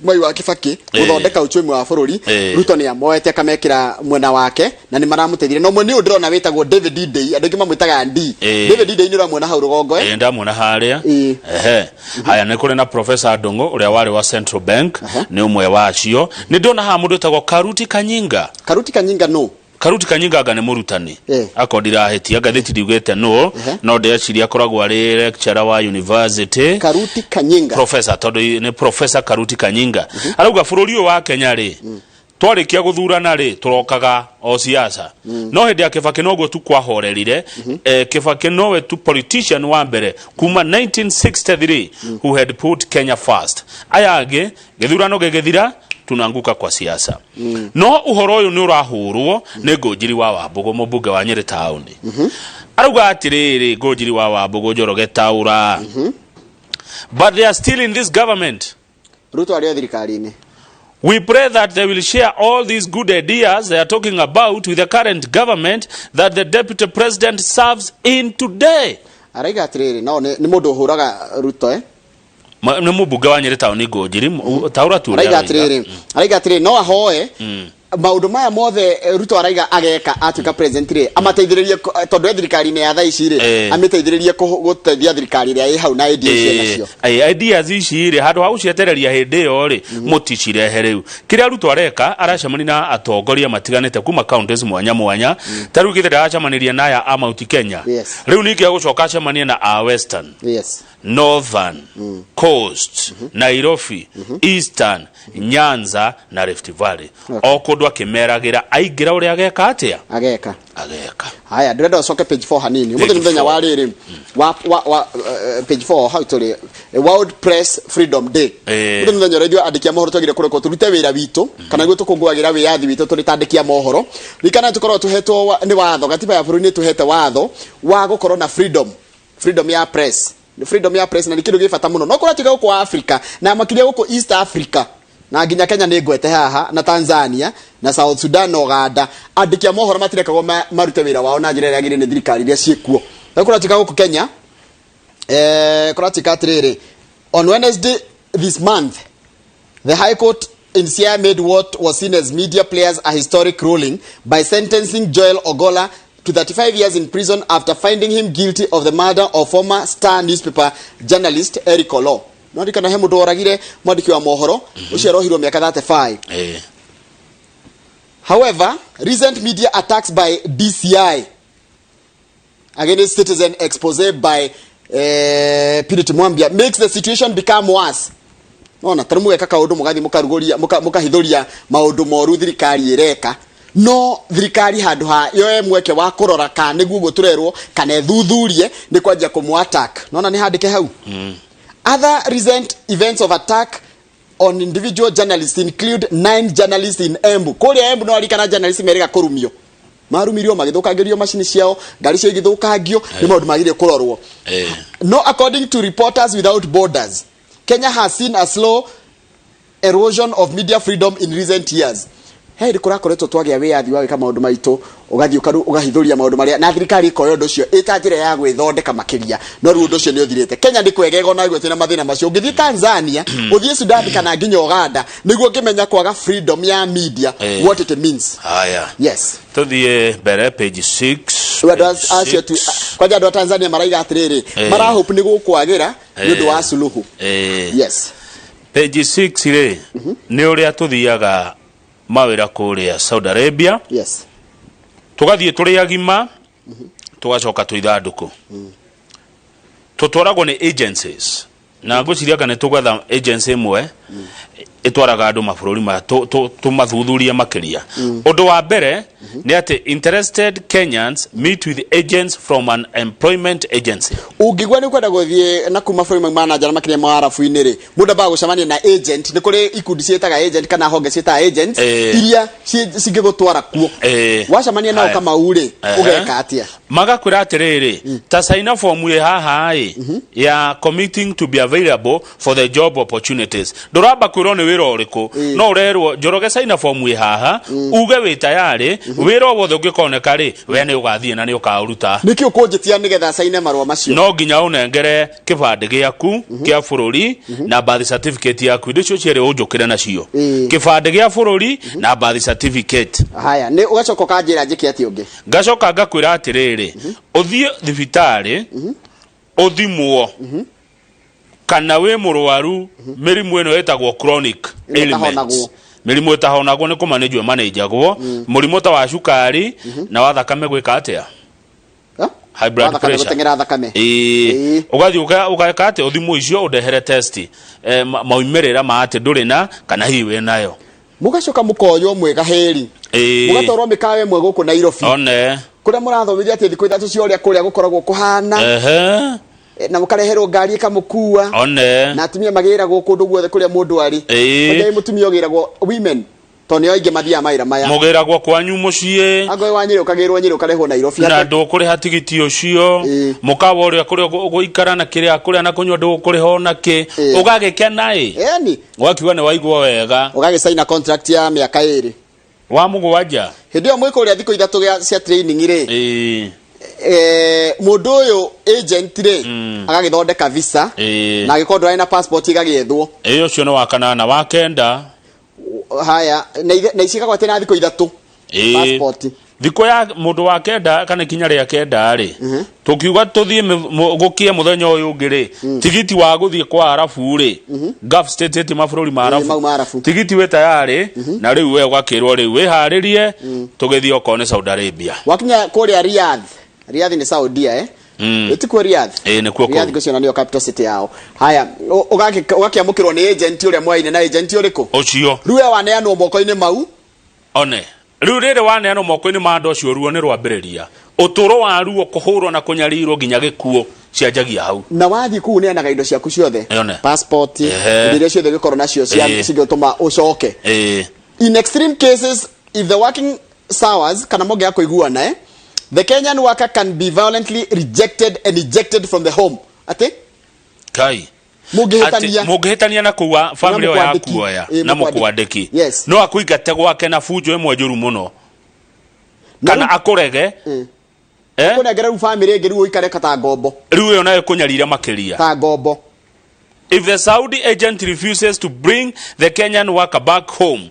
[SPEAKER 2] Moi wa Kibaki guthondeka uchumi wa bururi Ruto ni amoete akamekira mwena wake na ni maramuteithire no mwe ni undirona witagwo David Day andu ngimamwitaga ndi David Day ni uramwona hau rugongo
[SPEAKER 3] ndamwona haria haya ni kuri na Professor Ndungu uria wari wa Central Bank ni umwe wacio ni ndona ha mundu etagwo Karuti Kanyinga
[SPEAKER 2] no
[SPEAKER 3] Karuti Kanyinga anga ni murutani akodira heti agatheti ndiugete no ndeciria akoragwo ari lecturer wa university
[SPEAKER 2] Karuti Kanyinga
[SPEAKER 3] professor tondu ni Professor Karuti Kanyinga arauga bururi wa Kenya ri twarikia guthurana ri turokaga o siasa no hindi ya Kibaki noguo tu kwahorerire Kibaki nowe tu politician wa mbere kuma 1963 who had put Kenya first ayage githurano gegethira tunanguka kwa siasa no uhoro uyu ni urahurwo ni Ngũnjiri wa Wambugu mubunge wa Nyeri town arauga atiriri Ngũnjiri wa Wambugu Njoroge taura but they are still in this government.
[SPEAKER 2] Ruto ari thirikari-ini.
[SPEAKER 3] We pray that they will share all these good ideas they are talking about with the current government that the deputy president serves in today.
[SPEAKER 2] Araiga atiriri no ni mundu uhuraga Ruto
[SPEAKER 3] ni mubunge wa Nyeri town Ngũnjiri taura tu
[SPEAKER 2] araiga atiriri no ahoe maundu maya mothe Ruto araiga ageka atuka president ri amateithiririe tondu thirikari-ini ya thaa ici ri amiteithiririe guteithia thirikari ria hau na ideas nacio
[SPEAKER 3] ideas ici ri handu ha gucietereria hindi yo ri muticirehe riu kiria Ruto areka aracemani na atongoria matiganite kuma counties mwanya taru githira aracemaniria na ya Mount Kenya riu niki agucoka acemania na Western Northern Coast Nairobi Eastern Nyanza na Rift Valley okundu akimeragira aingira uria ageka atia
[SPEAKER 2] ageka haya ndirenda ucoke page 4 hanini umuthi muthenya wa riri wa page 4 how to World Press Freedom Day umuthi muthenya radio andikia mohoro twagire kureko turute wira witu kana gwe tukunguagira wiyathi witu turi tandikia mohoro likana tukorwo tuhetwo ni watho gatiba ya buruni tuhete watho wa gukorwo na freedom ya press na nikiru gifata muno no kora tiga guko Africa na makiria guko East Africa na nginya Kenya ni ngwete haha na Tanzania na South Sudan na Uganda andikia mohoro matirekagwo marute wira wao na njira yagire ni thirikari iria ciekuo no kora tiga guko Kenya kora tiga atiriri on Wednesday this month the High Court in Siaya made what was seen as media players a historic ruling by sentencing Joel Ogolla to 35 years in prison after finding him guilty of the murder of former Star newspaper journalist Eric Olo. No ndikana he mundu oragire mwandiki wa mohoro ucio rohirwo miaka 35. However, recent media attacks by DCI against citizen expose by Purity Mwambia makes the situation become worse. Ona taramuge kaka undu mugathi mukarugoria mukahithuria maundu moru thirikari ireka. No thirikari handu ha yo mweke wa kurora ka niguo guturerwo kana thuthurie ni kwanja kumu attack. Nona ni handike hau. Other recent events of attack on individual journalists include 9 journalists in Embu. Kuria Embu no alikana journalists merega kurumio. Marumirio magithukangirio machine ciao, ngari cio igithukangio ni maundu magire kurorwo. No, according to Reporters Without Borders, Kenya has seen a slow erosion of media freedom in recent years. Hey, kurakoretwo twagia wiathi wa wika maundu maitu ugathi ugahithuria maundu maria na thirikari ikoyo ndu cio itajire ya gwithondeka makiria no ru ndu cio ni uthirite. Kenya ndi kwegego na gwete na mathina macio ngithi Tanzania uthie Sudan kana nginya Uganda niguo ngimenya kwaga freedom ya media what it means. Yes,
[SPEAKER 3] tuthie mbere page 6
[SPEAKER 2] kwaja ndo Tanzania maraiga atiriri mara hope ni gukwagira ndu wa suluhu. Yes,
[SPEAKER 3] page 6 ri ni uria tuthiaga mawira kuria Saudi Arabia.
[SPEAKER 2] Yes,
[SPEAKER 3] tugathie turi agima tugacoka tuithanduku tutwaragwo ni agencies na ngociria kana tugatha agency imwe itwaraga andu mabururi ma tumathuthuria makiria. Undu wa mbere ni ati interested Kenyans meet with agents from an employment agency.
[SPEAKER 2] Ungigwa ni kwenda guthie na kuma bururi manager na makiria ma arafu-ini ri mundu ba gucamania na agent ni kuri ikundi cietaga agent kana honge cieta agent iria cingigutwara kuo wacamania nao kama uri ugeka atia
[SPEAKER 3] magakwira atiriri ta sign up form ye haha ya committing to be available for the job opportunities. Nduramba kwirwo ni wira uriku no urerwo njoroge sign up form ye haha uge wi tayari wira wothe ungikoneka ri we ni ugathie na ni ukauruta
[SPEAKER 2] niki ukunjitia nigetha sign marwa macio
[SPEAKER 3] no nginya unengere kibande giaku kia bururi na birth certificate yaku ndicio ciere unjukire nacio kibande gia bururi na birth certificate.
[SPEAKER 2] Haya ni ugacoka kanjira njiki ati ungi
[SPEAKER 3] ngacoka ngakwira atiriri uthie thibitari uthimwo kana we murwaru mirimu eno etagwo chronic ailments. Mirimu etahonagwo ni kumanejwe manejagwo murimu ta wa cukari na wa thakame gwika atia high blood pressure ugathi ugaka ati uthimwo icio udehere test maumerera ma ati nduri na kana hiwe nayo
[SPEAKER 2] mugacoka mukoyo mwega heri mugatorwo mikawe mwe guku Nairobi
[SPEAKER 3] one
[SPEAKER 2] kuria murathomithia ati thiku ithatu cio ria kuria gukoragwo kuhana na mukareherwo ngari ikamukua
[SPEAKER 3] one
[SPEAKER 2] na atumia magiragwo kundu guothe kuria mundu ari onye mutumia ogiragwo women toni oinge mathia maira maya
[SPEAKER 3] mugiragwo kwanyu mucie
[SPEAKER 2] agoe wanyire ukagirwo nyire ukarehwo Nairobi
[SPEAKER 3] na ndu kuri hatigiti ucio mukawa uria kuri guikara na kiria kuria na kunywa ndu kuri ho na ki ugagikena
[SPEAKER 2] yani
[SPEAKER 3] wakiwa ni waigwo wega
[SPEAKER 2] ugagisaina contract ya miaka 2
[SPEAKER 3] wa mugwanja
[SPEAKER 2] hindi yo mwiko uria thiko ithatu cia training ri mundu uyu agent ri agagithondeka visa na gikorwo na passport igagethwo
[SPEAKER 3] ucio no wakanana wa kenda.
[SPEAKER 2] Haya na icikagwo tena thiko ithatu passport
[SPEAKER 3] thiko ya mundu wa kenda kana kinya ria kenda ri tukiuga tuthie gukie muthenya uyu ungiri tigiti wa guthie kwa arafu ri gulf state mabururi ma arafu tigiti we tayari na riu we gwakirwo riu we haririe tugithie okone Saudi Arabia
[SPEAKER 2] wakinya kuria Riyadh ni Saudia Etiko Riyadh
[SPEAKER 3] ni kuo
[SPEAKER 2] Riyadh gociona niyo capital city yao. Haya ugakiamukirwo ni agent uria mwaine na agent uriku
[SPEAKER 3] ucio
[SPEAKER 2] ruwe waneanwo moko-ini mau
[SPEAKER 3] one riu riri waneanwo moko-ini ma andu acio ruo ni rwambiriria uturo wa ruo kuhurwo na kunyarirwo nginya gikuo cianjagia hau
[SPEAKER 2] na wathi ku neanaga indo ciaku ciothe passport indo ciothe gikorwo nacio cingituma ucoke in extreme cases if the working hours kana moge yako iguana the Kenyan worker can be violently rejected and ejected from the home. Ate?
[SPEAKER 3] Kai.
[SPEAKER 2] Mugihitania
[SPEAKER 3] na kuwa family ya kuoya na mukwandiki.
[SPEAKER 2] Yes.
[SPEAKER 3] No akuigate gwake na fujo imwe njuru muno. Kana akurege.
[SPEAKER 2] Kunegera ru family ngeru uikare kata ngombo.
[SPEAKER 3] Riu yo nayo kunyarira makiria.
[SPEAKER 2] Ta ngombo.
[SPEAKER 3] If the Saudi agent refuses to bring the Kenyan worker back home,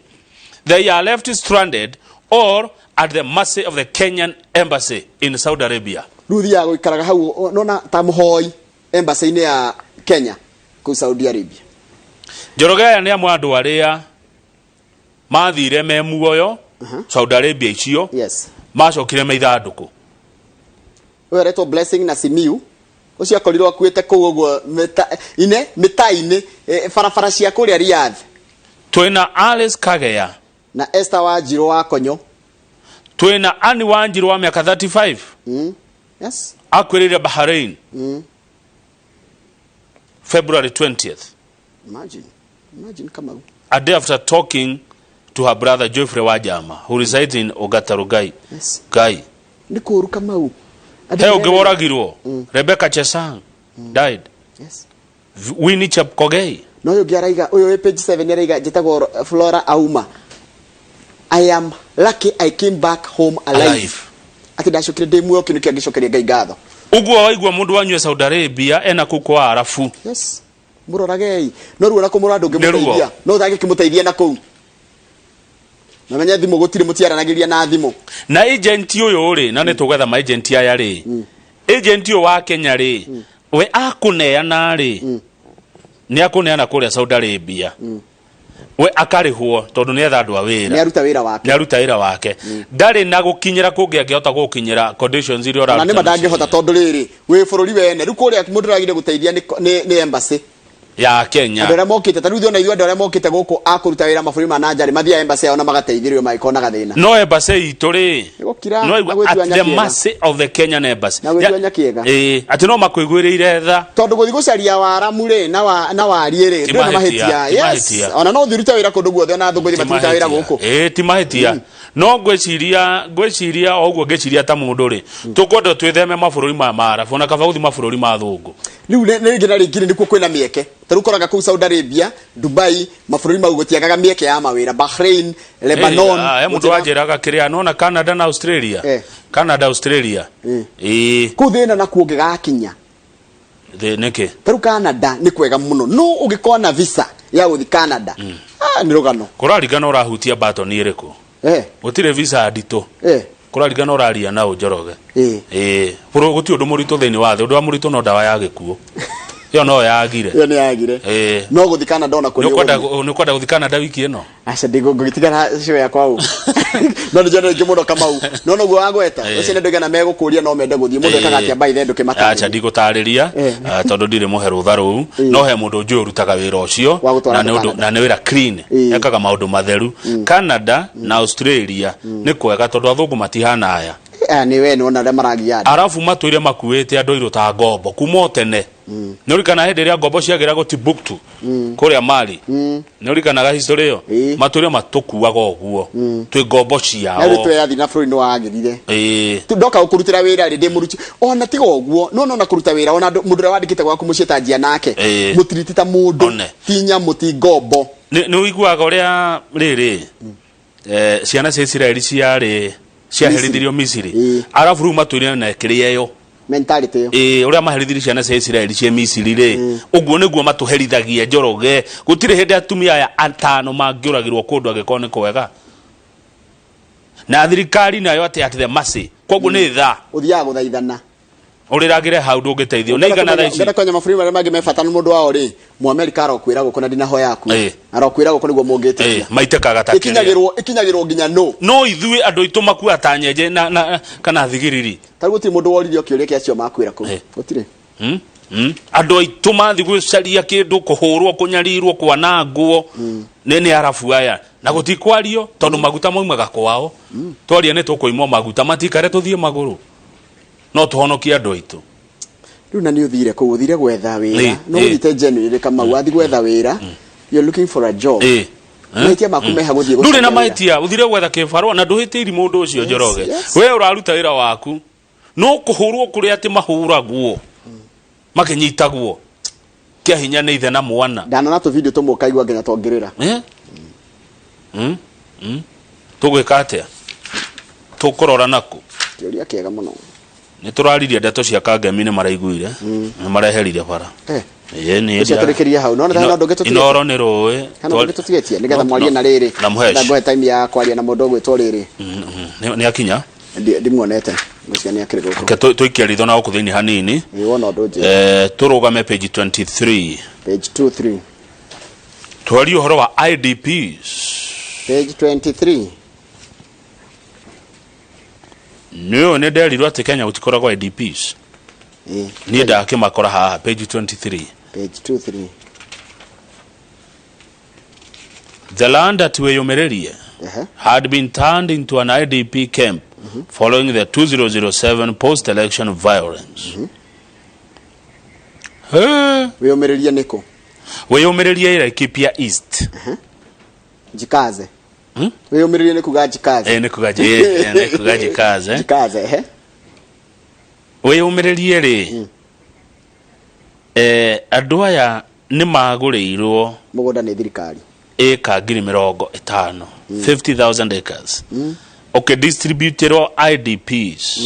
[SPEAKER 3] they are left stranded or at the mercy of the Kenyan embassy in Saudi Arabia.
[SPEAKER 2] Ruthi ya guikaraga hau nona ta muhoi embassy-ini ya Kenya ku Saudi Arabia.
[SPEAKER 3] Njoroge aya ni amwe andu aria mathire me muoyo Saudi Arabia icio.
[SPEAKER 2] Yes.
[SPEAKER 3] Macokire me ithanduku.
[SPEAKER 2] We reto blessing na Simiu ucio akorirwo akuite kuu uguo mita-ini barabara cia kuria Riyadh.
[SPEAKER 3] Twina Alice Kagea
[SPEAKER 2] na Esther Wanjiru wa Konyo.
[SPEAKER 3] Twina Ani Wanjiru wa miaka 35.
[SPEAKER 2] Yes.
[SPEAKER 3] Akwirire Bahrain. February 20th.
[SPEAKER 2] Imagine kama
[SPEAKER 3] a day after talking to her brother Geoffrey Wajama, who resides in Ogatarugai.
[SPEAKER 2] Yes.
[SPEAKER 3] Gai.
[SPEAKER 2] Nikuru kama u.
[SPEAKER 3] Heo geworagirwo. Rebecca Chesang died.
[SPEAKER 2] Yes.
[SPEAKER 3] Winnie Chepkogei.
[SPEAKER 2] No yo giaraiga oyo page 7 araiga jetago Flora Auma. I am lucky I came back home alive. Ati ndacokire ndi muoyo kinu kia gicokeria Ngai ngatho.
[SPEAKER 3] Uguo waigua mundu wanyue Saudi Arabia ena kuko arafu.
[SPEAKER 2] Yes. Muroragei. No ruona kumura ndungi muteithia. No thage kimuteithia na kou. Na menya thimo gutire mutiaranagiria na thimo.
[SPEAKER 3] Na agent uyu ri na nitugwetha ma agent aya ri. Agent uyu wa Kenya ri. We akuneana ri. Ni akuneana kuria Saudi Arabia. We akarihwo tondu ni etha andu a wira.
[SPEAKER 2] Ni aruta wira wake.
[SPEAKER 3] Ni aruta wira wake. Ndari na gukinyira kungi angihota gukinyira conditions iria ora.
[SPEAKER 2] Na ni madangihota tondu riri we bururi wene ru kuria mundu ragire guteithia ni embassy
[SPEAKER 3] ya Kenya.
[SPEAKER 2] Andora mokite ta ruthi ona ithu andora mokite guku akuruta wira maburi manajari mathia embassy yao na magateithirio maikona gathina.
[SPEAKER 3] No embassy ituri. No at the mercy of the Kenyan embassy.
[SPEAKER 2] Na gwithia kiega.
[SPEAKER 3] Ati no makwiguiriire tha.
[SPEAKER 2] Tondu guthi gucaria waramu ri na wari ri ndio na mahitia. Yes. Ona no thiruta wira kundu guothe ona thunguthi maturuta wira guku.
[SPEAKER 3] Ti mahitia. No gwiciria oguo ngiciria ta mundu ri. Tukwenda twitheme mabũrũri ma marabu na kaba guthi mabũrũri ma thungu.
[SPEAKER 2] Riu ngira ringire ndikuo kwina mieke. Tarukoraga ku Saudi Arabia, Dubai, mabũrũri mau gutiagaga mieke ya mawira, Bahrain, Lebanon.
[SPEAKER 3] Mundu wajiraga kiria no Canada na Australia. Canada Australia.
[SPEAKER 2] Kuthina na kuongegakinya.
[SPEAKER 3] Niki.
[SPEAKER 2] Taru Canada ni kwega muno. No ugikona visa ya guthi Canada. Ni rugano.
[SPEAKER 3] Kurarigana urahutia baton iriku. Gutire visa ndito. Kurarigana uraria na Njoroge. Buru guti undu muritu thini wa thi undu wa muritu no dawa ya gikuo. Yo no yagire.
[SPEAKER 2] Yo ni yagire. No guthi Canada ona kuri.
[SPEAKER 3] Ni kwenda guthi Canada wiki ino.
[SPEAKER 2] Acha ndigo gitigana show ya kwao. No njana ngimundo kama u. No no gwa wagweta. Ucio ndio gana megukuria no mende guthi mundu ekaga atia bai thendo kimata.
[SPEAKER 3] Acha ndigutariria tondu ndire muheru tharu no he mundu nju urutaga wira ucio na ni wira clean ekaga maundu matheru. Canada na Australia ni kwega tondu athungu matihana aya.
[SPEAKER 2] Ni we no na maragia.
[SPEAKER 3] Arafu matuire makuite andu iruta ngombo kuma tene. Nurikana hindi ria ngombo ciagira go Timbuktu kuria Mali. Nurikana ga history yo matuire matukuaga oguo twi ngombo ciao.
[SPEAKER 2] Na ritwe yathi na bũrũri no wagirire. Ndoka ukurutira wira ri ndi muruti ona tiga oguo no na kuruta wira ona mundu wandikite gwaku mucitanjia nake mutiriti ta mundu tinya muti ngombo.
[SPEAKER 3] Ni uiguaga uria riri ciana cia Israeli ciaherithirio Misiri. Arafu ru matuire na kiriyo
[SPEAKER 2] mentality yo
[SPEAKER 3] uria maherithirio ciana cia Israeli cia Misiri ri uguo niguo matuherithagia Njoroge gutire hindi atumia aya atano mangiuragirwo kundu agikone kwega na thirikari nayo ati the mercy koguo ni tha
[SPEAKER 2] uthiaga guthaithana
[SPEAKER 3] uriragire hau ndungiteithio na igana tha ici
[SPEAKER 2] ndenda konya maburi maria mangi mebata mundu wao ri Muamerika arokwira gukona ndina ho yaku arokwira gukona niguo mungiteithia
[SPEAKER 3] maitekaga ta
[SPEAKER 2] ikinyagirwo nginya
[SPEAKER 3] no ithui andu itu makua ta nyenje na kana thigiriri
[SPEAKER 2] taru gutire mundu woririo kiuria kiacio makwira ku gutire
[SPEAKER 3] andu itu mathi gwicaria kindu kuhurwo kunyarirwo kwanangwo nene arafu aya na gutikwario tondu maguta maumaga kwao twaria ni tukuimwo maguta matikare tuthie maguru no tuhonokia andu aitu
[SPEAKER 2] riu na ni uthire ku uthire gwetha wira no uthite genuine kama wathi gwetha wira you're looking for a job Maitia makumeha guthie
[SPEAKER 3] ndure na maitia uthire gwetha kibaro na nduhitiri mundu ucio Njoroge we uraruta wira waku no kuhurwo kuri ati mahuragwo makinyitagwo kia hinya ni ithe na mwana
[SPEAKER 2] ndana na tu video tumukaigwa nginya twongirira
[SPEAKER 3] tugwika atia tukurora naku
[SPEAKER 2] kiuria kiega muno
[SPEAKER 3] ni turaririe ndeto cia Kangemi ni maraiguire ni mareherire bara Yeni
[SPEAKER 2] turikiria hau no na ndo getu
[SPEAKER 3] inoro ni roe
[SPEAKER 2] ndo getu tigetie nigetha mwarie na riri na ngoe time ya kwaria na mundu gwitwo riri
[SPEAKER 3] ni akinya
[SPEAKER 2] ndimuonete mucia ni akiri guko
[SPEAKER 3] tuikia ritho na gukuthini hanini
[SPEAKER 2] wona ndo je
[SPEAKER 3] turugame page 23
[SPEAKER 2] page 23
[SPEAKER 3] twari uhoro wa IDPs
[SPEAKER 2] page 23
[SPEAKER 3] no ne nderirwo ati Kenya gutikoragwo IDPs ni ndakimakora haha page 23
[SPEAKER 2] page 23
[SPEAKER 3] the land that weyumererie had been turned into an IDP camp following the 2007 post-election violence.
[SPEAKER 2] Weyumererie niko
[SPEAKER 3] weyumererie Laikipia East
[SPEAKER 2] jikaze weyumererie niko gajikaze
[SPEAKER 3] nikuga jikaze
[SPEAKER 2] jikaze
[SPEAKER 3] weyumererie ri andu aya ni magurirwo
[SPEAKER 2] mugunda ni thirikari
[SPEAKER 3] eka 50,000 50,000 acres okay distributed IDPs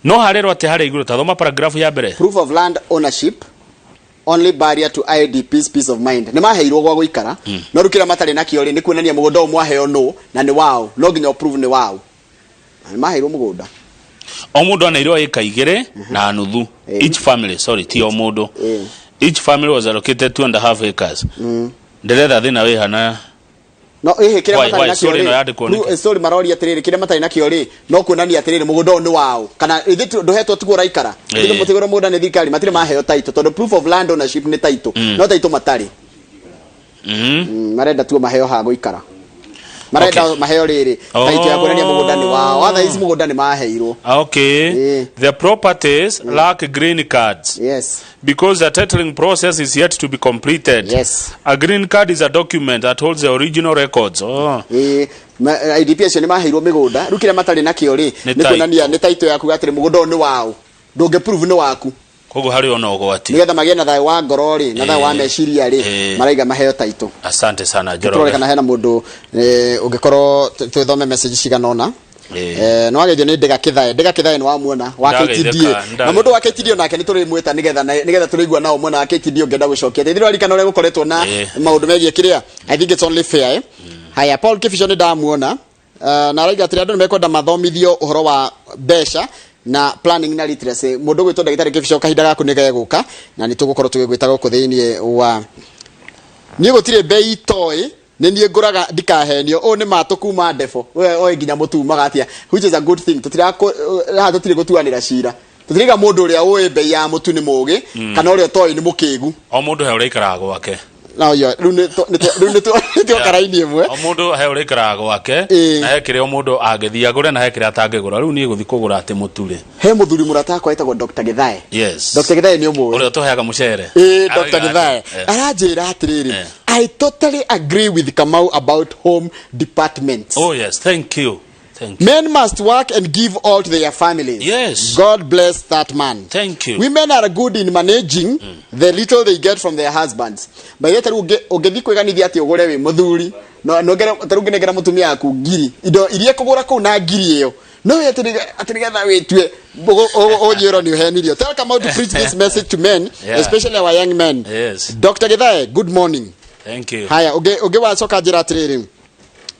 [SPEAKER 3] no harero ate hare iguru tathoma paragraph ya mbere
[SPEAKER 2] proof of land ownership only barrier to IDPs peace of mind ni maheirwo gwa guikara no rukira matari na kiori ni kuonania mugunda o mwaheo no na ni wao no nginya prove ni wao ni maheirwo mugunda
[SPEAKER 3] o mundu anairwo eka igere na nuthu each family sorry ti o mundu each family was allocated 2.5 acres nderetha thina we hana
[SPEAKER 2] no kire matari na kiori sorry marori atiriri kire matari na kiori no kuonania atiriri mugunda ni wao kana ithu nduhetwo tugura ikara ithu mutigoro mugunda ni thirikari matire maheo taito tondu proof of land ownership ni taito no taito matari marenda tu maheo ha guikara marenda maheo riri taito ya kuonania mugunda ni wao other is mugunda ni maheirwo
[SPEAKER 3] okay the properties lack green cards because the titling process is yet to be completed a green card is a document that holds the original records
[SPEAKER 2] IDPs ni maheirwo migunda rukire matari na kiori ni kuonania ni taito ya kugatire mugunda ni wao ndunge prove ni waku
[SPEAKER 3] kogo hari ona ogwati
[SPEAKER 2] nigetha magie na thayo wa ngoro ri na thayo wa meciria ri maraiga maheo taito
[SPEAKER 3] asante sana Joro
[SPEAKER 2] tore kana hena mundu ungikorwo twithome message ciganona no agethio ni ndega kithae ni wamuona wa KTD na mundu wa KTD onake ni turi mweta nigetha turigwa nao mwena wa KTD ungenda gucokia thithiro rikana ule gukoretwo na maundu megie kiria I think it's only fair haya Paul Kifisho ni ndamuona na raiga atiri andu mekwenda mathomithio uhoro wa besha na planning na literacy mundu gwitwo ndagitari Kifisho kahinda gaku ni geguka na ni tugukorwo tugigwita guku thiini wa ni gutire bei toy ni nie nguraga ndikahenio o ni matukuma ndefo we o nginya mutumaga atia which is a good thing tutira tutire gutuanira cira tutiriga mundu uria uwe bei ya mutu ni mugi kana uria toy ni mukigu
[SPEAKER 3] o mundu he ureikara gwake
[SPEAKER 2] no yo rune to karaini imwe
[SPEAKER 3] o mundu he ureikara gwake na he kire o mundu agethia gure na he kire atangegura riu ni guthi kugura ati muturi
[SPEAKER 2] he muthuri murata kwa itagwo Dr. Githae Dr. Githae ni umwe
[SPEAKER 3] uria tuheaga mucere
[SPEAKER 2] Dr. Githae aranjira atiriri I totally agree with Kamau about home departments.
[SPEAKER 3] Oh yes, thank you.
[SPEAKER 2] Men must work and give all to their families.
[SPEAKER 3] Yes.
[SPEAKER 2] God bless that man.
[SPEAKER 3] Thank you.
[SPEAKER 2] Women are good in managing the little they get from their husbands. But yet ugethi kweganithia ati ugure wi muthuri no ngera tarungi ngera mutumia aku ngiri indo irie kugura ku na ngiri iyo no atirigatha witue onyero ni uhenirio. Tell Kamau to preach this message to men, especially our young men.
[SPEAKER 3] Yes.
[SPEAKER 2] Dr. Githae, good morning.
[SPEAKER 3] Thank you.
[SPEAKER 2] Haya uge wacoka njira atiriri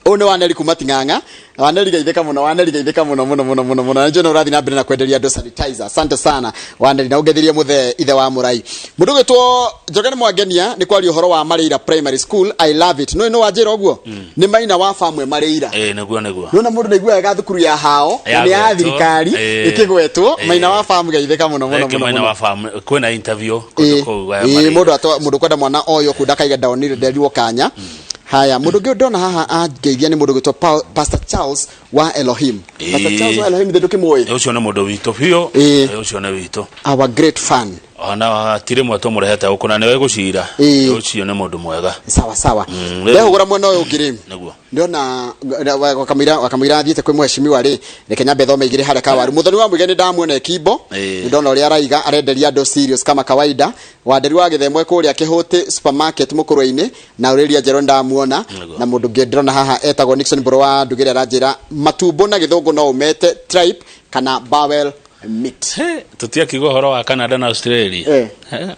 [SPEAKER 2] one waneri kuma Ting'ang'a waneri geitheka muno na njeno urathi na mbere na kwenderia ndo sanitizer. Asante sana waneri na ugethirie muthe ithe wa murai mundu gitwo Njogeni Mwangenia ni kwari uhoro wa Marĩira Primary School. I love it. No wanjira oguo ni maina wa famwe Marĩira
[SPEAKER 3] neguo
[SPEAKER 2] no na mundu naigua ga thukuru ya hao ni ya thirikari ikigwetwo maina wa famwe geitheka muno
[SPEAKER 3] maina wa famwe kwena interview
[SPEAKER 2] mundu kwenda mwana oyo kudakaiga daonire nderirwo kanya. Haya mundu ngi ndona haha angeithia ni mundu gwitwo Pastor Charles wa Elohim. Pastor Charles wa Elohim ndeduke moyo
[SPEAKER 3] ucio na mundu wito bio ucio na wito
[SPEAKER 2] our great fan
[SPEAKER 3] ona tire mwato mureheta ukuna newe gucira ucio na mundu mwega
[SPEAKER 2] sawa ndehugura mwena uyu ngiri ndiona wakamira athiete kwi mheshimiwa ri reke nyambe thome igire hare kawaru muthoni wa mwigeni ndamuona Kibo ndona uria araiga arenderia ndo serious kama kawaida wanderi wa githemwe kuria kihuti supermarket mukurwe-ini na uriria njero ndamuona na mundu ngi ndona haha etagwo Nixon Bro wa ndugire aranjira matumbo na githungu no umete tribe kana bowel meat
[SPEAKER 3] tutiakigwa horo wa Canada na Australia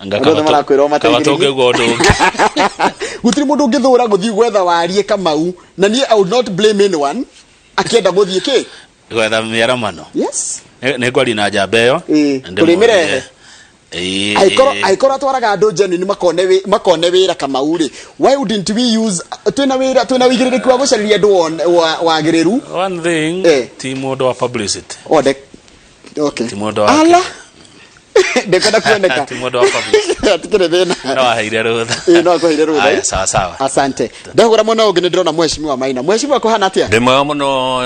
[SPEAKER 2] ngakaba
[SPEAKER 3] toke godo
[SPEAKER 2] gutiri mundu ngithura guthii gwetha warie Kamau na nie I would not blame anyone akienda guthii ki
[SPEAKER 3] gwetha miaramano
[SPEAKER 2] yes
[SPEAKER 3] ne gwali na jabeyo
[SPEAKER 2] tulimire aikoro atwaraga andu jeni ni makone wira Kamau ri why wouldn't we use twina wigiririku wa gucariria andu wagiriru
[SPEAKER 3] one thing team wa publicity
[SPEAKER 2] okay
[SPEAKER 3] timodo ala
[SPEAKER 2] ndekada kuoneka
[SPEAKER 3] timodo wa publicity
[SPEAKER 2] atikire thina
[SPEAKER 3] no haire rutha
[SPEAKER 2] no ko haire rutha
[SPEAKER 3] aya sawa sawa
[SPEAKER 2] asante ndagura muno ngine ndirona mheshimiwa Maina mheshimiwa ko hana atia
[SPEAKER 20] ndimwe muno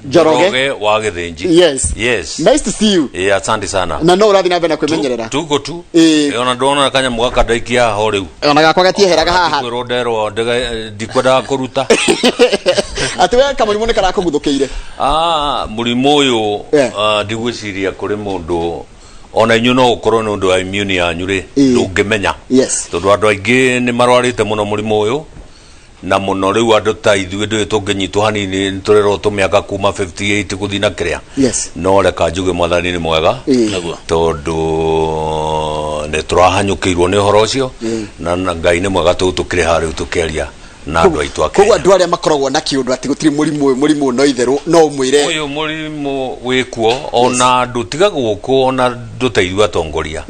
[SPEAKER 20] Joroge wa Githinji yes
[SPEAKER 2] nice to see you
[SPEAKER 20] asante sana
[SPEAKER 2] na no urathi na bena kwemenyerera
[SPEAKER 20] tuko tu ona ndona kanya mwaka ndaikia ho riu
[SPEAKER 2] ona gakwa gatieheraga haha
[SPEAKER 20] kwirondero ndikwenda kuruta
[SPEAKER 2] atwe kama nimone kara kuguthukiire
[SPEAKER 20] murimo uyu ndigwiciria kuri mundu ona inyu no ukorwo nundu wa immune yanyu ri ndungimenya tondu andu aingi ni marwarite muno murimo uyu na muno riu andu ta ithuĩ ndĩ tũngĩnyitwo hanini tũrerwo tũmĩaka kuma 58 gũthiĩ na kĩrĩa no reka njuge mwathani nĩ mwega tondũ nĩ tũrahanyũkĩirwo nĩ ũhoro ũcio na Ngai nĩ mwega tũkĩrĩ haha rĩu tũkĩaria na andũ aitũ ake
[SPEAKER 2] koguo andũ arĩa makoragwo na kĩũndũ atĩ gũtirĩ mũrimũ no itherũ no ũmwĩre
[SPEAKER 20] ũyũ mũrimũ wĩkuo ona ndũtiga gũkũ ona ndũteithua atongoria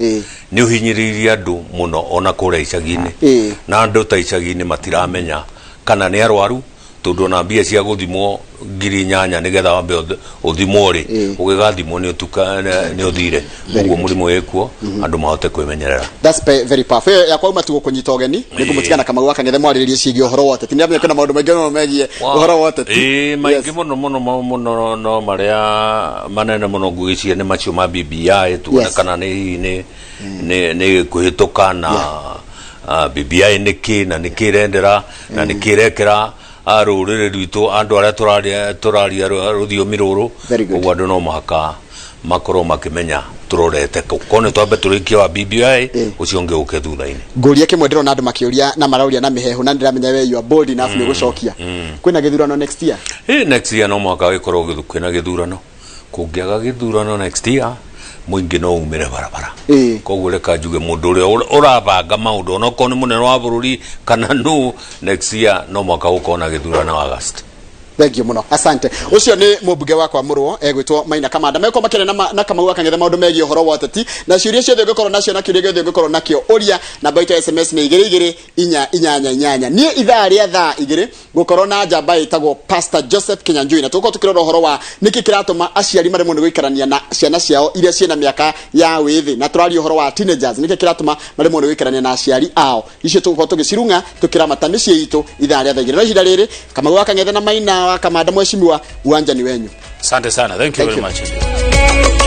[SPEAKER 20] nĩ ũhinyĩrĩirie andũ mũno ona kũrĩa icagi-inĩ na andũ ta icagi-inĩ matiramenya kana nĩ arwaru tondu na mbia cia guthimwo 8,000 nigetha wambe uthimwo ri ugigathimwo ni uthire uguo murimu wekuo andu mahote kwimenyerera.
[SPEAKER 2] That's very powerful. Ya kwa uma tu kunyita ugeni nikumutigana kama waka ngethe mwariririe ciigi uhoro wote tinamenya kana maundu maingi no megie uhoro wote
[SPEAKER 20] maingi muno no maria manene muno ngugicie ni macio ma BBI tuone kana ni kuhituka na BBI niki na nikirendera na nikirekera rurire rwitu andu aria turaria ruthiomi ruru uguo andu no mahaka makorwo makimenya turorete kone twambe turikia wa BBI ucio ungi uke thutha-ini
[SPEAKER 2] nguria kimwe ndirona andu makiuria na marauria na mihehu na ndiramenya we you are bold enough ni gucokia kwina githurano next year
[SPEAKER 20] next year no mwaka wikorwo kwina githurano kungiaga githurano next year muingi no umire barabara koguo reka njuge mundu uria urabanga maundu no kone munene wa bururi kana no next year no mwaka ukona githurano August.
[SPEAKER 2] Thank you muno asante ucio ni mubunge wakwa murwo egwitwo Maina Kamanda meko makere na Kamau akangethe maundu megie horo woteti na ciuria ciothe ngikoro nacio na kiuria giothe ngikoro nakio uria namba ito SMS ni 22 ni ithaa ria thaa 2 ngukoro na njamba itagwo Pastor Joseph Kinyanjui na tuko tukirora horo wa niki kiratuma aciari mare mundu gwikarania na ciana ciao iria ciena miaka ya withi na turari horo wa teenagers niki kiratuma mare mundu gwikarania na aciari ao icio tuko tugicirunga tukiramata micii itu ithaa ria thaa 2 na ihinda riri Kamau akangethe na Maina Kamanda mheshimiwa uwanja ni wenyu.
[SPEAKER 3] Asante sana. Thank you very much.